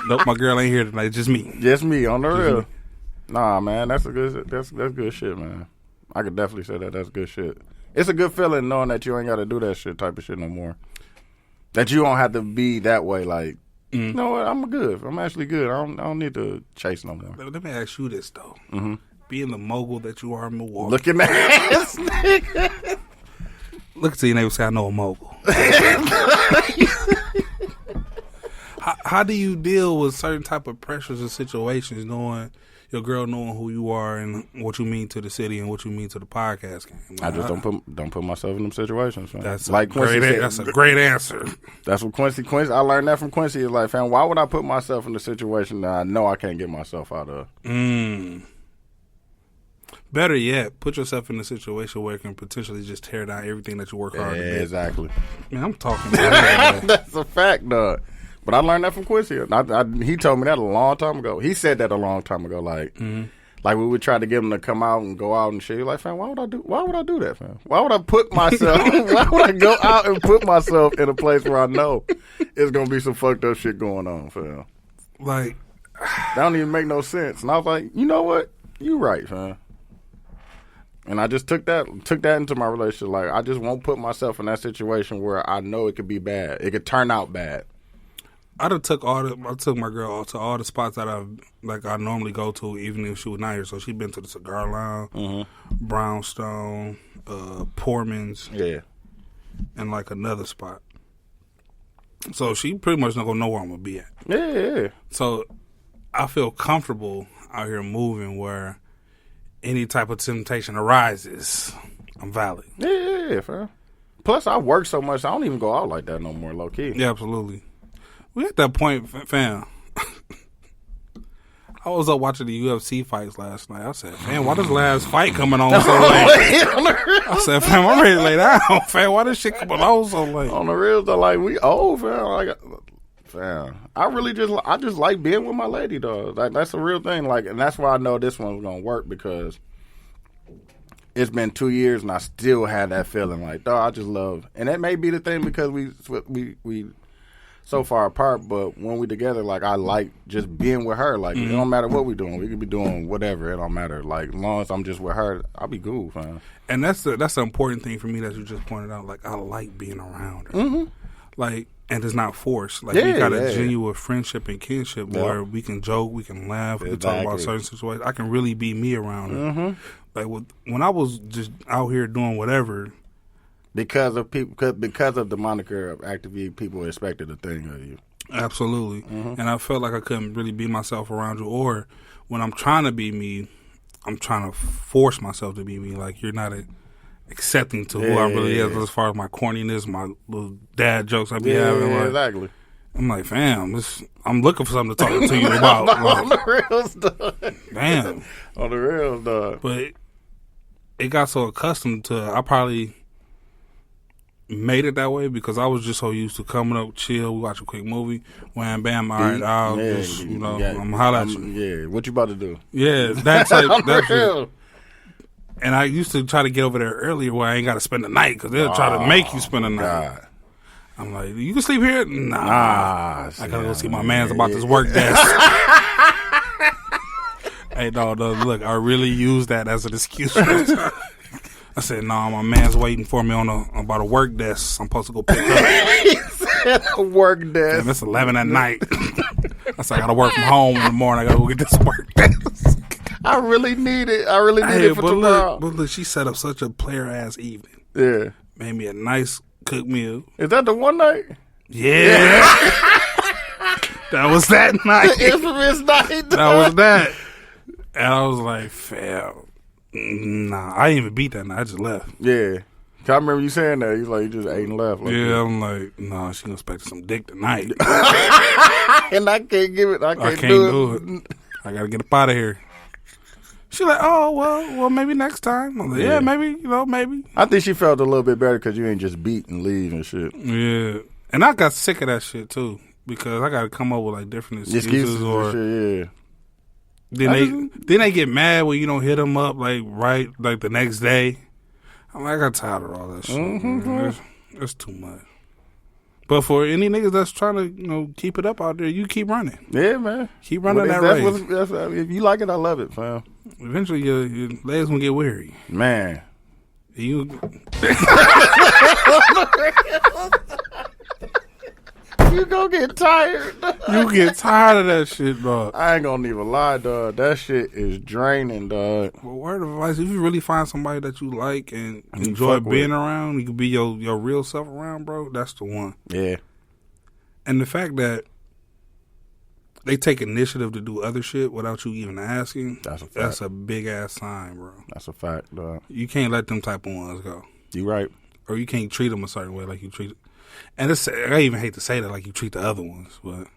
Nope. My girl ain't here tonight. Just me. Just me on the real. Nah, man, that's good shit, man. I could definitely say that's good shit. It's a good feeling knowing that you ain't got to do that shit type of shit no more. That you don't have to be that way. Like, you know what? I'm good. I'm actually good. I don't need to chase no more. Let me ask you this though. Being the mogul that you are in Milwaukee, looking at ass nigga. Look to your neighbor, say I know a mogul. How do you deal with certain type of pressures and situations, knowing your girl knowing who you are and what you mean to the city and what you mean to the podcast game? I just don't put myself in them situations, man. That's like Quincy said, that's a great answer. That's what Quincy. I learned that from Quincy. Is like, fam, why would I put myself in a situation that I know I can't get myself out of? Better yet, put yourself in a situation where it can potentially just tear down everything that you work hard to do. Exactly. Man, I'm talking about that. That's a fact, dog. But I learned that from Quincy. He told me that a long time ago. He said that a long time ago. Like, like we would try to get him to come out and go out and shit. He's like, fam, why would I do that, fam? Why would I put myself? Why would I go out and put myself in a place where I know it's gonna be some fucked up shit going on, fam? Like, that don't even make no sense. And I was like, you know what? You right, fam. And I just took that into my relationship. Like, I just won't put myself in that situation where I know it could be bad. It could turn out bad. I took my girl to all the spots that I normally go to, even if she was not here. So she been to the Cigar Lounge, Brownstone, Portman's, and like another spot. So she pretty much not gonna know where I'm gonna be at. Yeah. So I feel comfortable out here moving where any type of temptation arises, I'm valid. Yeah, fam. Plus, I work so much, I don't even go out like that no more, low key. Yeah, absolutely. We at that point, fam. I was up watching the UFC fights last night. I said, fam, why this last fight coming on so late? I said, fam, I'm ready to lay down, fam. Why this shit coming on so late? On the real, though, like, we old, fam. Like, fam, I just like being with my lady, dog. Like, that's the real thing. Like, and that's why I know this one's gonna work, because it's been 2 years and I still had that feeling like, dog, I just love. And that may be the thing because we so far apart, but when we together, like, I like just being with her. Like, it don't matter what we doing. We could be doing whatever. It don't matter. Like, as long as I'm just with her, I'll be cool, fam. And that's the important thing for me that you just pointed out. Like, I like being around her. Like, and it's not forced. Like, we got a genuine friendship and kinship where we can joke, we can laugh, we can talk about certain situations. I can really be me around her. Like, when I was just out here doing whatever, because of the moniker of Active E, people expected a thing of you. Absolutely. And I felt like I couldn't really be myself around you. Or when I'm trying to be me, I'm trying to force myself to be me. Like, you're not accepting to who I really is as far as my corniness, my little dad jokes I be having. Like, exactly. I'm like, fam, I'm looking for something to talk to you about. On the real stuff. Damn. On the real stuff. But it got so accustomed to, I probably made it that way because I was just so used to coming up, chill, we watch a quick movie, wham, bam, all right, I'll just, I'm going to holler at you. Yeah, what you about to do? Yeah, that's like, that's real. And I used to try to get over there earlier where I ain't got to spend the night because they'll try to make you spend the night. God. I'm like, you can sleep here? Nah. I got to go see my man's about this work desk. Hey, dog, look, I really use that as an excuse. I said, nah, my man's waiting for me about a work desk. I'm supposed to go pick up. He said a work desk. And it's 11 at night. I said, I got to work from home in the morning. I got to go get this work desk. I really need it. I really need it for tomorrow. But look, she set up such a player-ass evening. Yeah. Made me a nice cooked meal. Is that the one night? Yeah. That was that night. The infamous night. That was that. And I was like, fam. Nah, I didn't even beat that night. I just left. Yeah. I remember you saying that. You just ate and left. Like yeah, I'm like, nah, she expecting some dick tonight. And I can't give it. I can't do it. I got to get up out of here. She like, oh, well, maybe next time. I'm like, yeah, maybe, maybe. I think she felt a little bit better because you ain't just beat and leave and shit. Yeah. And I got sick of that shit, too, because I got to come up with, like, different excuses or shit, yeah. Then they get mad when you don't hit them up, like, right, like, the next day. I'm like, I got tired of all that shit. That's too much. But for any niggas that's trying to, keep it up out there, you keep running. Yeah, man. Keep running that race. If you like it, I love it, fam. Eventually, your legs gonna get weary. Man. You gonna get tired. You get tired of that shit, dog. I ain't gonna even lie, dog. That shit is draining, dog. Well, word of advice, if you really find somebody that you like and enjoy being around, you can be your real self around, bro, that's the one. Yeah. And the fact that they take initiative to do other shit without you even asking, that's a big ass sign, bro. That's a fact, dog. You can't let them type of ones go. You right. Or you can't treat them a certain way like you treat it. And I even hate to say that like you treat the other ones, but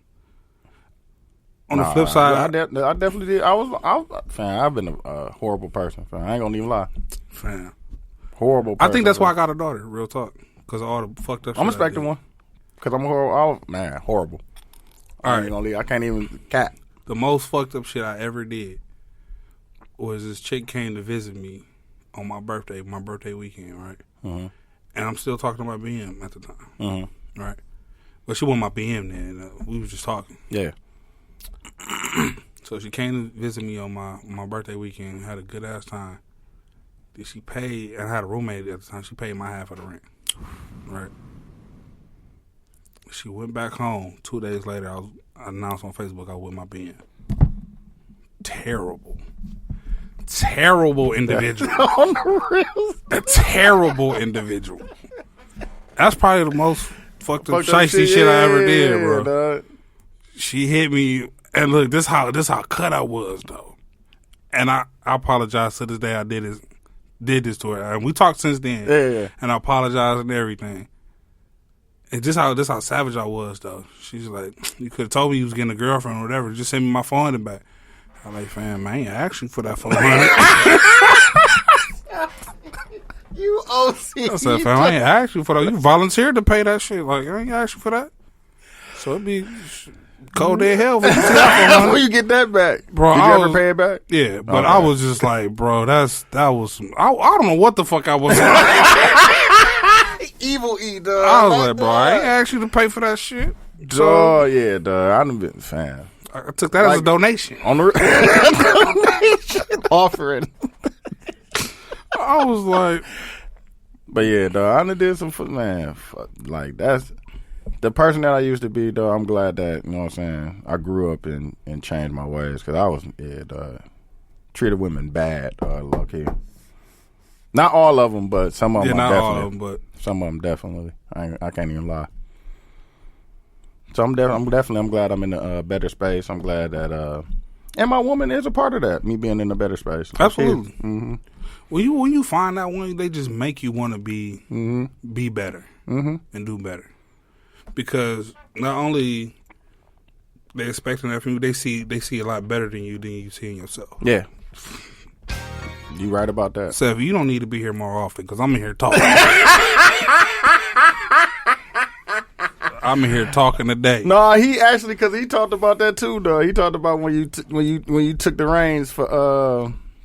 on the flip side, I definitely did. Fam, I've been a horrible person, fam. I ain't gonna even lie. Fam. Horrible person. I think that's why I got a daughter, real talk. Because of all the fucked up shit. I'm expecting one. Because I'm horrible. Horrible. All right. I can't even cap. The most fucked up shit I ever did was this chick came to visit me on my birthday weekend, right? Mm-hmm. And I'm still talking to my BM at the time. Mm-hmm. Right? But she wasn't my BM then. We was just talking. Yeah. So she came to visit me on my birthday weekend, had a good ass time. Did she pay, and I had a roommate at the time, she paid my half of the rent. Right? She went back home. 2 days later, I announced on Facebook I was with my BM. Terrible individual. On the real. A terrible individual. That's probably the most fucked up shicey shit I ever did, bro. Dog. She hit me, and look, this how cut I was though. And I apologize to this day. I did this to her, and we talked since then. Yeah. And I apologized and everything. And this how savage I was though. She's like, you could have told me you was getting a girlfriend or whatever. Just send me my $400 back. I'm like, fam, I ain't asked you for that $400. You OC. I said, fam, I ain't asked you for that. You volunteered to pay that shit. Like, I ain't asked you for that. So it'd be cold day hell for you to see that $400. Where you get that back? Bro, Did you ever pay it back? Yeah, but Okay. I was just like, bro, that was some, I don't know what the fuck I was Evil E, dog. I was like, bro, I ain't asked you to pay for that shit. So, yeah, dog. I done been fan. I took that as a donation. On the donation offering. I was like, but yeah, dog, I done did some like that's the person that I used to be, dog. I'm glad that, you know what I'm saying, I grew up and changed my ways, because I was, dog, treated women bad, low key. Not all of them, but some of them. not definitely. all of them, but some of them definitely. I can't even lie. So I'm glad I'm in a better space. I'm glad that and my woman is a part of that. Me being in a better space. absolutely. Mm-hmm. When you find that one, they just make you want to be better and do better, because not only they expecting that from you, they see a lot better than you see in yourself. Yeah. You right about that. Seth, you don't need to be here more often because I'm in here talking. I'm in here talking today. No, he actually, because he talked about that too, though. He talked about when you took the reins for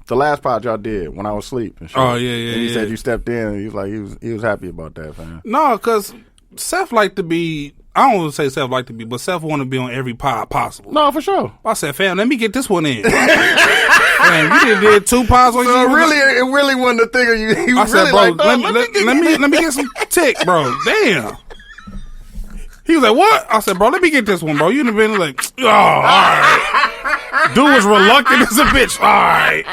the last pod y'all did when I was asleep. And shit. Oh yeah. And he said you stepped in. And he was like he was happy about that, fam. No, because Seth like to be. I don't want to say Seth like to be, but Seth want to be on every pod possible. No, for sure. I said, fam, let me get this one in. Fam, you did 2 pods. So it really wasn't a thing of you. He was I said, really bro, like, let me get some tick, bro. Damn. He was like, what? I said, bro, let me get this one, bro. You'd have been like, oh, all right. Dude was reluctant as a bitch. All right.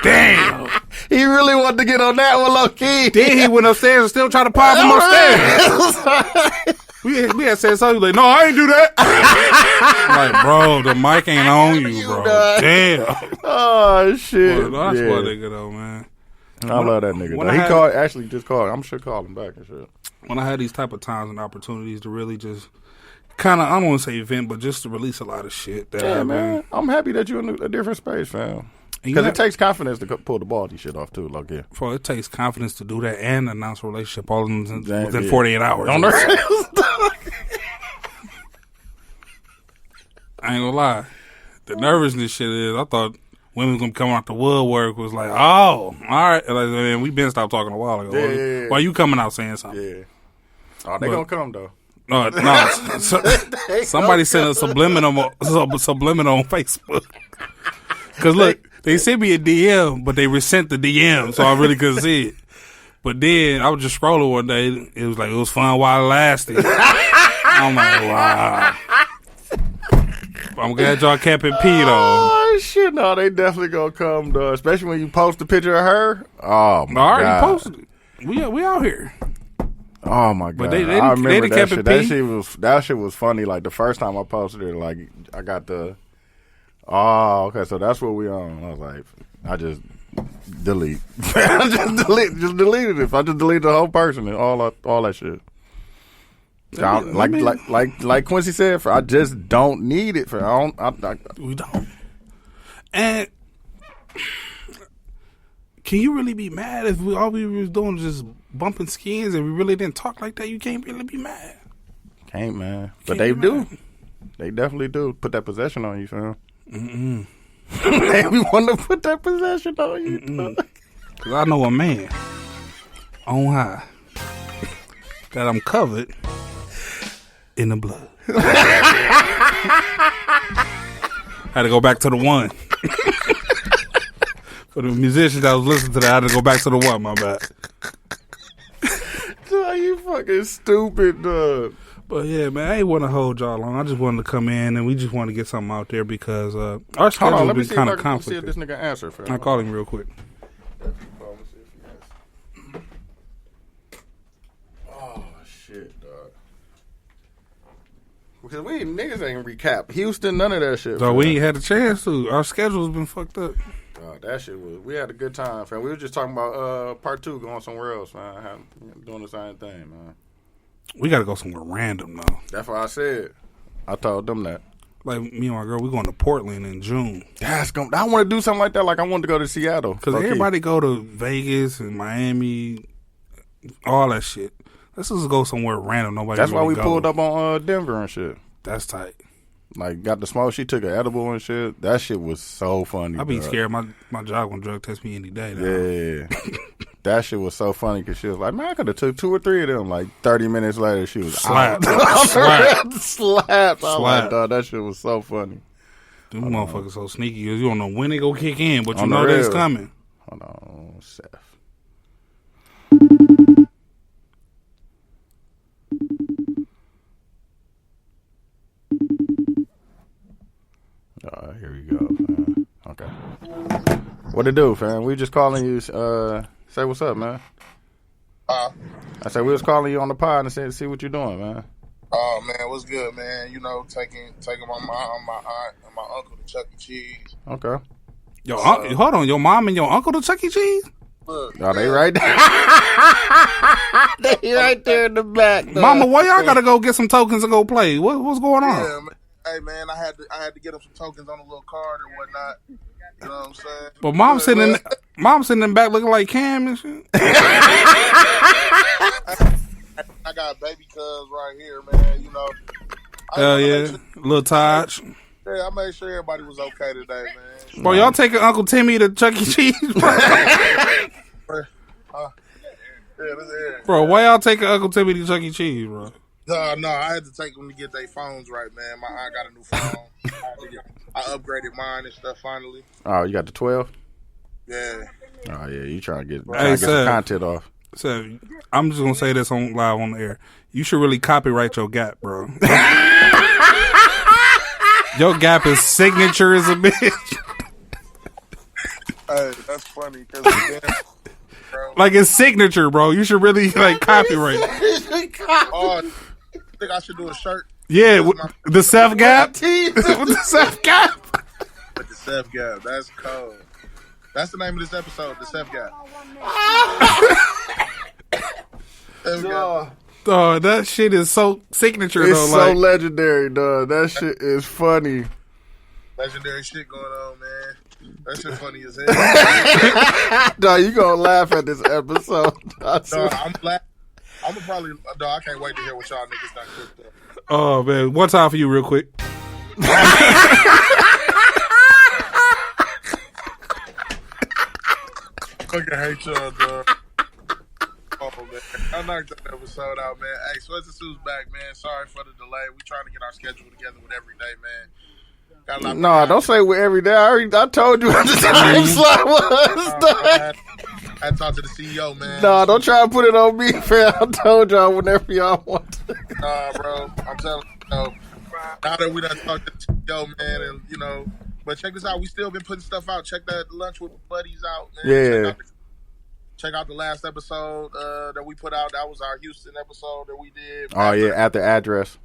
Damn. He really wanted to get on that one, low key. Then he went upstairs and still tried to pop him upstairs. We had said something. Like, no, I ain't do that. Like, bro, the mic ain't on you, bro. Damn. Oh, shit. Well, that's why nigga, though, man. I love that nigga. When He actually just called. I'm sure call him back and shit. When I had these type of times and opportunities to really just kind of, I don't want to say vent, but just to release a lot of shit. Man. I'm happy that you're in a different space, fam. Because it takes confidence to pull the baldy shit off, too. Like, yeah. Bro, it takes confidence to do that and announce a relationship all within 48 hours. On the I ain't gonna lie. The nervousness shit is, I thought women was gonna come out the woodwork was like, oh, all right. Like, man, we been stopped talking a while ago. Yeah. Why you coming out saying something? Yeah. Oh, they gonna come, though. No. Somebody sent a subliminal on Facebook. Because look, they sent me a DM, but they resent the DM, so I really couldn't see it. But then I was just scrolling one day. It was like, it was fun while it lasted. I'm like, wow. I'm glad y'all kept it P, though. Oh, shit, no, they definitely gonna come, though. Especially when you post a picture of her. Oh, my I already God. posted it. We out here. Oh, my God. But they I remember kept that it shit. P. That shit was funny. Like, the first time I posted it, like, I got the... Oh, okay, so that's what we on. I was like, I just delete. I just deleted it. I just deleted the whole person and all that shit. Like Quincy said, I just don't need it. We don't. And can you really be mad if all we was doing was just bumping skins and we really didn't talk like that? You can't really be mad. Can't, man. But they do. They definitely do put that possession on you, fam. They want to put that possession on you. Because I know a man on high that I'm covered in the blood. Had to go back to the one. For the musicians that was listening to that, I had to go back to the one, my bad. You fucking stupid, dog. But yeah, man, I ain't want to hold y'all long. I just wanted to come in and we just want to get something out there because our schedule has been kind of complicated. Let me see if this nigga answer. I'll call him real quick. Oh, shit, dog. Because we niggas ain't recap Houston, none of that shit. So we ain't had a chance to. Our schedule's been fucked up. That shit was. We had a good time, fam. We were just talking about part 2 going somewhere else, man. Doing the same thing, man. We got to go somewhere random, though. That's what I said. I told them that. Like, me and my girl, we going to Portland in June. I want to do something like that. Like, I wanted to go to Seattle. Because everybody go to Vegas and Miami, all that shit. Let's just go somewhere random. Nobody. That's really why we pulled up on Denver and shit. That's tight. Like, got the smoke. She took an edible and shit. That shit was so funny. I be scared. My job gonna drug test me any day. Though. Yeah. That shit was so funny because she was like, man, I could have took 2 or 3 of them. Like, 30 minutes later, she was slapped. Slapped. I like, dog, that shit was so funny. Them motherfuckers so sneaky. You don't know when they go kick in, but you know that it's coming. Hold on, Seth. Here we go, fam. Okay. What it do, fam? We just calling you. Say what's up, man. I said we was calling you on the pod and said see what you're doing, man. Oh man, what's good, man? You know, taking my mom, my aunt, and my uncle to Chuck E. Cheese. Okay. Hold on, your mom and your uncle to Chuck E. Cheese? Look, no, they right there. They right there in the back. Though. Mama, why y'all gotta go get some tokens and go play? What's going on? Yeah, man. Hey man, I had to get them some tokens on a little card or whatnot. You know what I'm saying? But mom's sitting in the back looking like Cam and shit. I got baby cuz right here, man. You know. Hell yeah, little Taj. Yeah, I made sure everybody was okay today, man. Bro, y'all taking Uncle Timmy to Chuck E. Cheese, bro? Bro, why y'all taking Uncle Timmy to Chuck E. Cheese, bro? No, I had to take them to get their phones right, man. My aunt got a new phone. I upgraded mine and stuff finally. Oh, you got the 12? Yeah. Oh yeah, you trying to get Hey, some content off. So I'm just gonna say this on live on the air. You should really copyright your gap, bro. Your gap is signature as a bitch. Hey, that's funny because like it's signature, bro. You should really like copyright. Oh, I think I should do a shirt. Yeah, the Seth gap. With the Seth gap. With the Seth gap, that's cold. That's the name of this episode, the Seth gap. Dog, that shit is so signature. It's though, so like, legendary, dog. That shit is funny. Legendary shit going on, man. That shit funny as hell. Dog, you gonna laugh at this episode. Dog, I'm probably, dog, I can't wait to hear what y'all niggas done cooked up. Oh man, one time for you, real quick. Fucking hate y'all, dog. Oh, man. I knocked that episode out, man. Hey, Sweats and Suits back, man. Sorry for the delay. We trying to get our schedule together with every day, man. Got a lot No, don't say we every day. I told you what the time slot was. I talked to the CEO, man. No, don't try to put it on me, fam. I told y'all whenever y'all want to. Nah, bro. I'm telling you, now that we done talked to the CEO, man, and, but check this out. We still been putting stuff out. Check that Lunch with Buddies out, man. Yeah. Check out the last episode that we put out. That was our Houston episode that we did. Oh, yeah, at the address.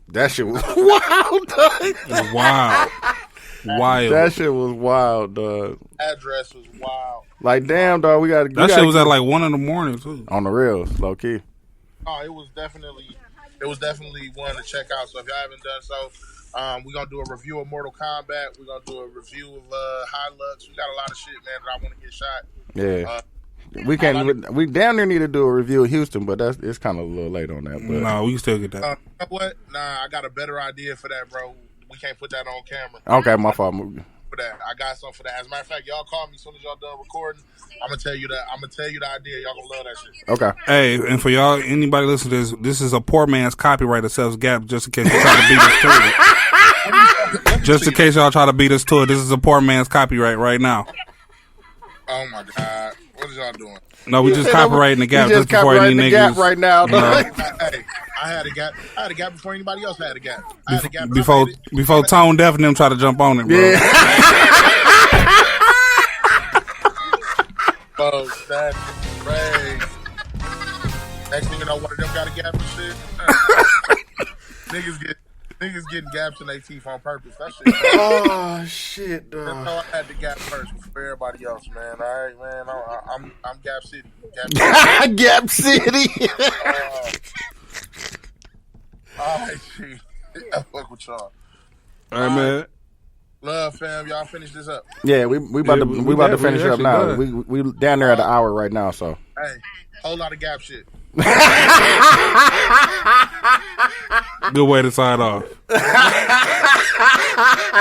That shit was wild, dog. Wild. That shit was wild, dog. Address was wild. Like, damn, dog, that shit was at like 1 in the morning, too. On the real, low key. Oh, it was definitely one to check out. So if y'all haven't done so, we're going to do a review of Mortal Kombat. We're going to do a review of Hilux. We got a lot of shit, man, that I want to get shot. Yeah. We damn near need to do a review of Houston, but it's kind of a little late on that. But. No, we can still get that. You know what? Nah, I got a better idea for that, bro. We can't put that on camera. Okay, my fault. For that, I got something for that. As a matter of fact, y'all call me as soon as y'all done recording. I'm gonna tell you the idea. Y'all gonna love that shit. Okay. Hey, and for y'all, anybody listening to this is a poor man's copyright of Seth's Gap. Just in case you try to beat us to it. Just in case y'all try to beat us to it, this is a poor man's copyright right now. Oh my God, what is y'all doing? No, we just copyrighting the Gap just before any niggas. Gap right now. Hey, I had a gap. I had a gap before anybody else had a gap. I had a gap before Tone Deaf and them try to jump on it, bro. Yeah. Oh, that's crazy. Next thing you know, one of them got a gap and shit. Niggas getting gaps in their teeth on purpose. That shit. Oh shit, dog. That's how I had the gap first before everybody else, man. All right, man. I'm Gap City. Gap City. All right, G. I fuck with y'all. All right, man. Love, fam. Y'all finish this up. Yeah, we about to finish it up now. We down there at the hour right now, so. Hey, whole lot of Gap shit. Good way to sign off.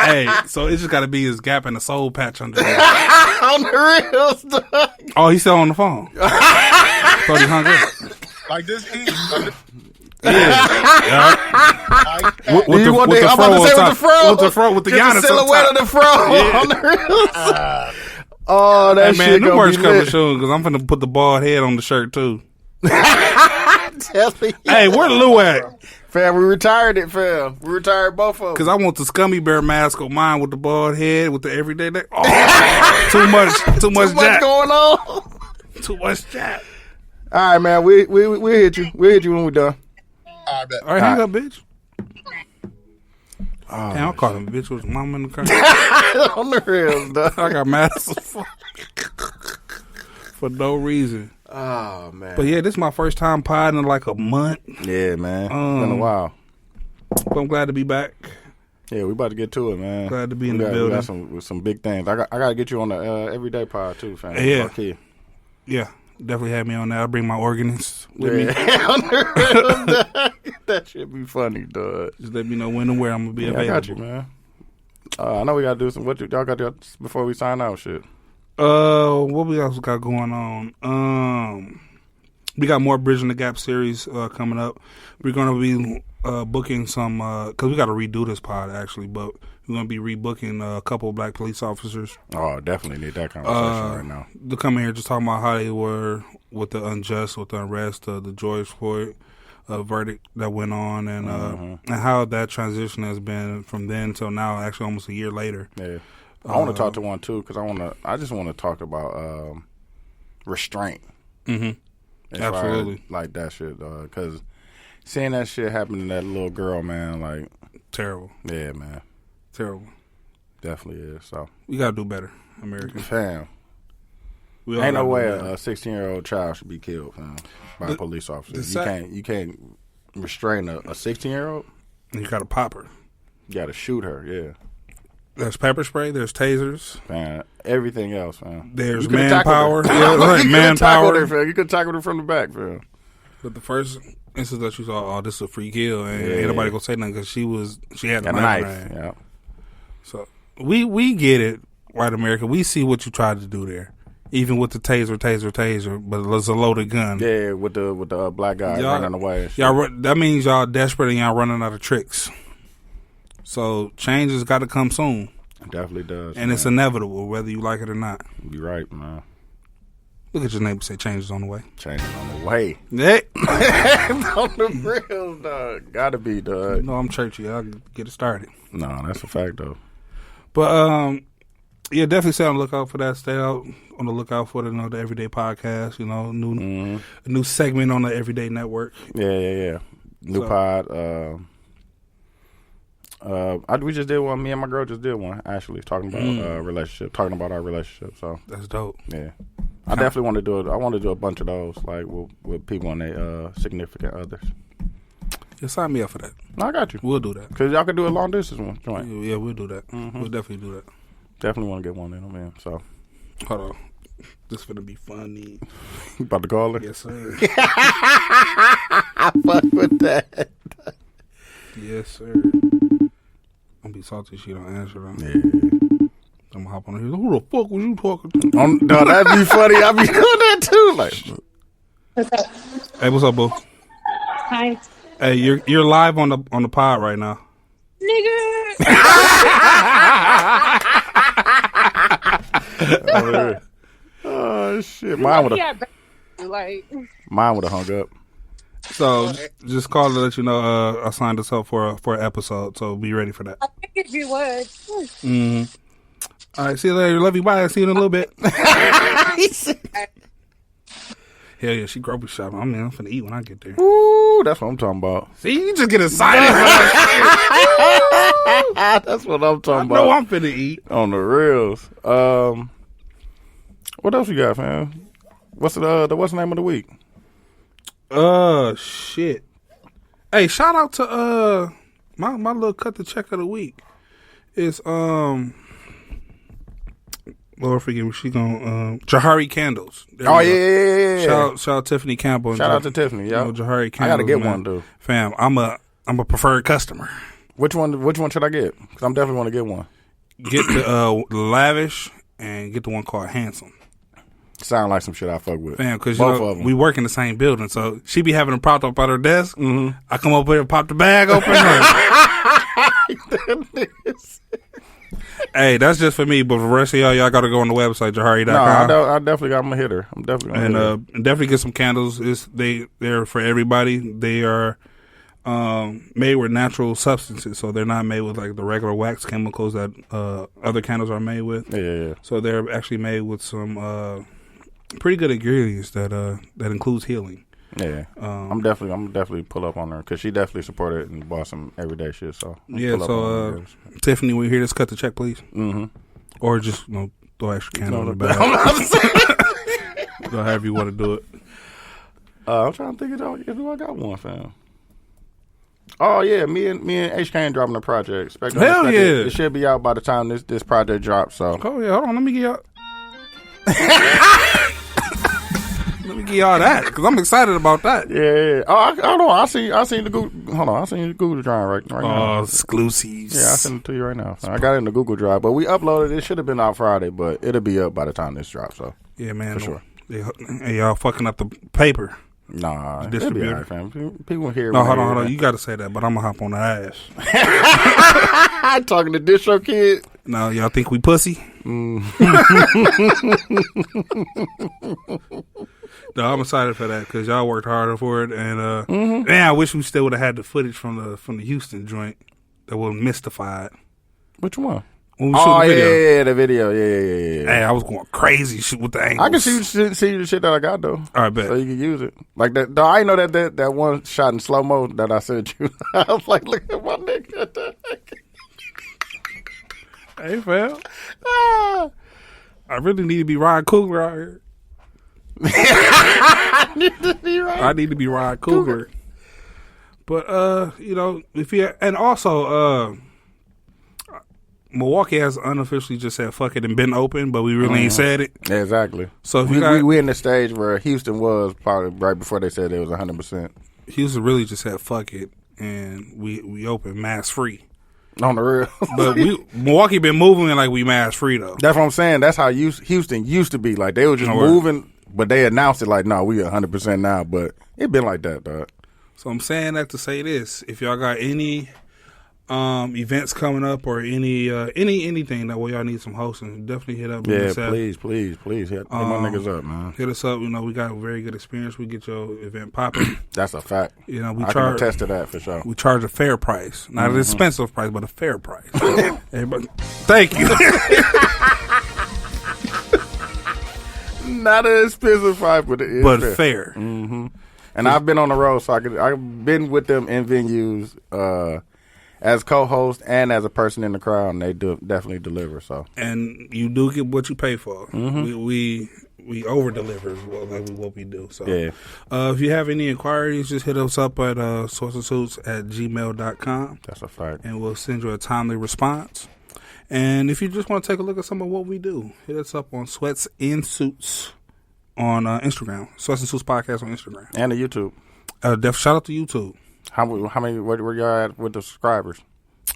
Hey, so it just got to be his Gap and a soul patch under there. On the real stuff. Oh, he's still on the phone. Thought he hung up. Like this heat. Yeah. With the fro, with the Giannis silhouette of the fro. Yeah. On the real. Oh, that man, shit new gonna merch be coming lit. soon because I'm finna put the bald head on the shirt too. Tell me. Hey, where Lou at? Fam, we retired it, fam. We retired both of them. Because I want the Scummy Bear mask on mine with the bald head with the everyday neck. Oh, too much jack. Going on. Too much jack. All right, man. We hit you. We'll hit you when we're done. I bet. All right, hang up, bitch. Oh, damn, I'll call him bitch with mama in the car. On the real, dog. I got mad as fuck. For no reason. Oh, man. But yeah, this is my first time podding in like a month. Yeah, man. It's been a while. But I'm glad to be back. Yeah, we about to get to it, man. Glad to be in the building. We got some big things. I got to get you on the everyday pod too, fam. Yeah. Okay. Yeah, definitely have me on that. I'll bring my organist with me. That should be funny, dog. Just let me know when and where I'm going to be available. I got you, man. I know we got to do some. What y'all got to do before we sign out? Shit. What we else got going on? We got more Bridging the Gap series coming up. We're going to be booking some because we got to redo this pod actually, but we're going to be rebooking a couple of black police officers. Oh, definitely need that conversation right now. To come in here just talking about how they were with the unrest, the George Floyd verdict that went on, and how that transition has been from then till now. Actually, almost a year later. Yeah. I want to talk to one too because I just want to talk about restraint. Mm-hmm. Absolutely, like that shit. Because seeing that shit happen to that little girl, man, like terrible. Yeah, man, terrible. Definitely is. So we gotta do better, Americans. Fam, ain't no way a 16-year-old child should be killed, fam, by a police officer. You can't restrain a 16-year-old. You gotta pop her. You gotta shoot her. Yeah. There's pepper spray. There's tasers. Man, everything else, man. There's manpower. Yeah, right, manpower. You could tackle her from the back, fam. But the first instance that you saw, this is a free kill, and ain't nobody gonna say nothing because she had a knife. Yeah. So we get it, white America. We see what you tried to do there. Even with the taser, but it was a loaded gun. Yeah, with the black guy running away. That means y'all desperate and y'all running out of tricks. So change has got to come soon. It definitely does. And it's inevitable, whether you like it or not. You're right, man. Look at your neighbor say change is on the way. Change is on the way. Yeah. On the real, dog. Gotta be, dog. You know I'm churchy. I'll get it started. No, that's a fact, though. But, yeah, definitely stay on the lookout for that. Stay out on the lookout for the Everyday Podcast, a new segment on the Everyday Network. Yeah. New pod. We just did one. Me and my girl just did one, actually, talking about relationship, talking about our relationship. So that's dope. Yeah. I definitely want to do it. I want to do a bunch of those, like with people and their significant others. Yeah, sign me up for that. No, I got you. We'll do that. Because y'all can do a long distance one. Joint. Yeah, we'll do that. Mm-hmm. We'll definitely do that. Definitely want to get one in, man. So, hold on. This is gonna be funny. You about to call her? Yes, sir. I fuck with that. Yes, sir. I'm gonna be salty if she don't answer them. Yeah. I'm gonna hop on here. Who the fuck was you talking to? No, that'd be funny. I'd be doing that too. Like, what's up? Hey, what's up, boo? Hi. Hey, you're live on the pod right now. Nigga. Oh shit! Mine would have hung up. So just call to let you know I signed us up for an episode, so be ready for that. I figured you would. Mm-hmm. All right, see you later. Love you. Bye. See you in a little bit. Hell yeah, she grocery shopping. I'm finna eat when I get there. Ooh, that's what I'm talking about. See, you just get excited. That's what I'm talking about. I know I'm finna eat. On the reals. What else you got, fam? What's the name of the week? Shit. Hey, shout out to my little cut the check of the week. It's Lord forgive me, she gonna Jahari Candles. There yeah. Shout out Tiffany Campbell. Shout out to Tiffany, yeah. Jahari Candles. I gotta get one, dude. Fam, I'm a preferred customer. Which one should I get? Because I'm definitely want to get one. Get the lavish and get the one called handsome. Sound like some shit I fuck with. Fam, because both of them. We work in the same building, so she be having them propped up at her desk. Mm-hmm. I come up here and pop the bag open. Hey, that's just for me, but for the rest of y'all gotta go on the website, Jahari.com. No, I definitely got my hitter. I'm definitely gonna hit her. Definitely get some candles. They're for everybody. They are made with natural substances, so they're not made with like the regular wax chemicals that other candles are made with. Yeah. So they're actually made with some pretty good ingredients that includes healing. Yeah, I'm definitely pull up on her because she definitely supported and bought some everyday shit. So yeah, so Tiffany, when you hear this, cut the check, please. Mm-hmm. Or just throw extra candle in the bag. However you want to do it. I'm trying to think if I got one, fam. Oh yeah, me and HK dropping the project. Hell yeah, it should be out by the time this project drops. So yeah, hold on, let me get y'all. Let me give y'all that because I'm excited about that. Yeah. Oh, hold on. I seen the Google. Hold on. I seen the Google Drive right now. Oh, exclusives. Yeah, I sent it to you right now. I got it in the Google Drive, but we uploaded. It should have been out Friday, but it'll be up by the time this drops. So yeah, man, for sure. Hey, y'all fucking up the paper. Nah, distributor. It'll be all right, fam. People hear. No, hold on. You got to say that, but I'm gonna hop on the ass. Talking to distro kid. No, y'all think we pussy? No, I'm excited for that because y'all worked harder for it, and man, I wish we still would have had the footage from the Houston joint that was mystified. Which one? When we shoot the video. Yeah, the video. Yeah. Hey, I was going crazy shit with the angles. I can see the shit that I got though. All right, bet. So you can use it like that. Though I know that one shot in slow mo that I sent you. I was like, look at my nigga. Hey, fam. I really need to be Ryan Coogler out here. I need to be Ryan Coogler. But if you and also Milwaukee has unofficially just said fuck it and been open, but we really ain't said it. Exactly. So if we in the stage where Houston was probably right before they said it was 100%. Houston really just said fuck it and we open mask free. On the real. But Milwaukee been moving like we mask free though. That's what I'm saying. That's how Houston used to be. Like, they were just moving, but they announced it like, no, we 100% now. But it been like that, dog. So I'm saying that to say this: if y'all got any events coming up or anything that way y'all need some hosting, definitely hit up. Yeah, please hit my niggas up, man. Hit us up. You know, we got a very good experience. We get your event popping. That's a fact. You know, I can attest to that for sure. We charge a fair price, not an expensive price, but a fair price. Everybody, thank you. Not an expensive price, but fair. Mm-hmm. And I've been on the road, so I've been with them in venues as co-host and as a person in the crowd, and they do definitely deliver. So, and you do get what you pay for. We over deliver like what we do. So, yeah. If you have any inquiries, just hit us up at sourceofsuits@gmail.com. That's a fact, and we'll send you a timely response. And if you just want to take a look at some of what we do, hit us up on Sweats in Suits on Instagram. Sweats and Suits Podcast on Instagram and the YouTube. Shout out to YouTube. How many? Where y'all at with the subscribers?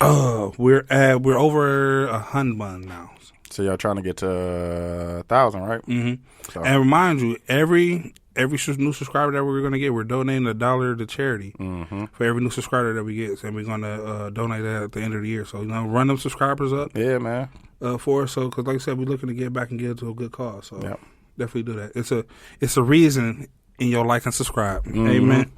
We're over 100 now. So y'all trying to get to 1,000, right? Mm-hmm. So. And remind you, every new subscriber that we're going to get, we're donating $1 to charity for every new subscriber that we get, and we're going to donate that at the end of the year. So run them subscribers up. Yeah, man. For us, so because like I said, we're looking to get back and get it to a good cause. So definitely do that. It's a reason in your like and subscribe. Amen.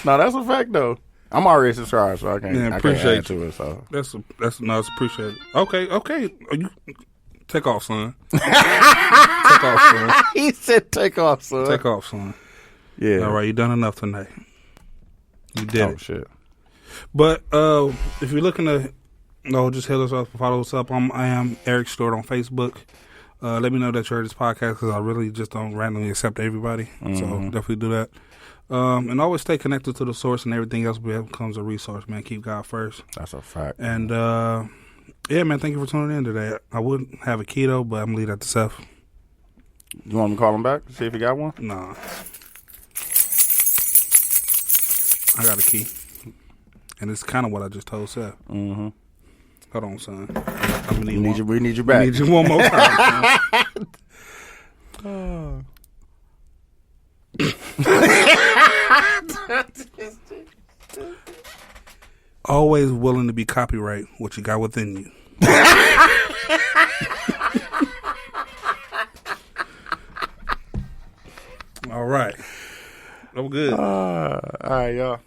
No, that's a fact though. I'm already subscribed, so I can't appreciate add to it. So that's appreciated. Okay. You take off, son. Take off, son. He said, "Take off, son." Take off, son. Yeah. All right, you done enough tonight. You did it. Shit. But if you're looking to, just hit us up, follow us up. I am Eric Stewart on Facebook. Let me know that you heard this podcast because I really just don't randomly accept everybody. So definitely do that. And always stay connected to the source, and everything else becomes a resource, man. Keep God first. That's a fact. And yeah, man, thank you for tuning in today. I wouldn't have a keto, but I'm going to leave that to Seth. You want me to call him back? See if he got one? Nah. I got a key. And it's kind of what I just told Seth. Mm-hmm. Hold on, son. We need you back. We need you one more time, son. Always willing to be copyright what you got within you. All right. I'm good. All right, y'all.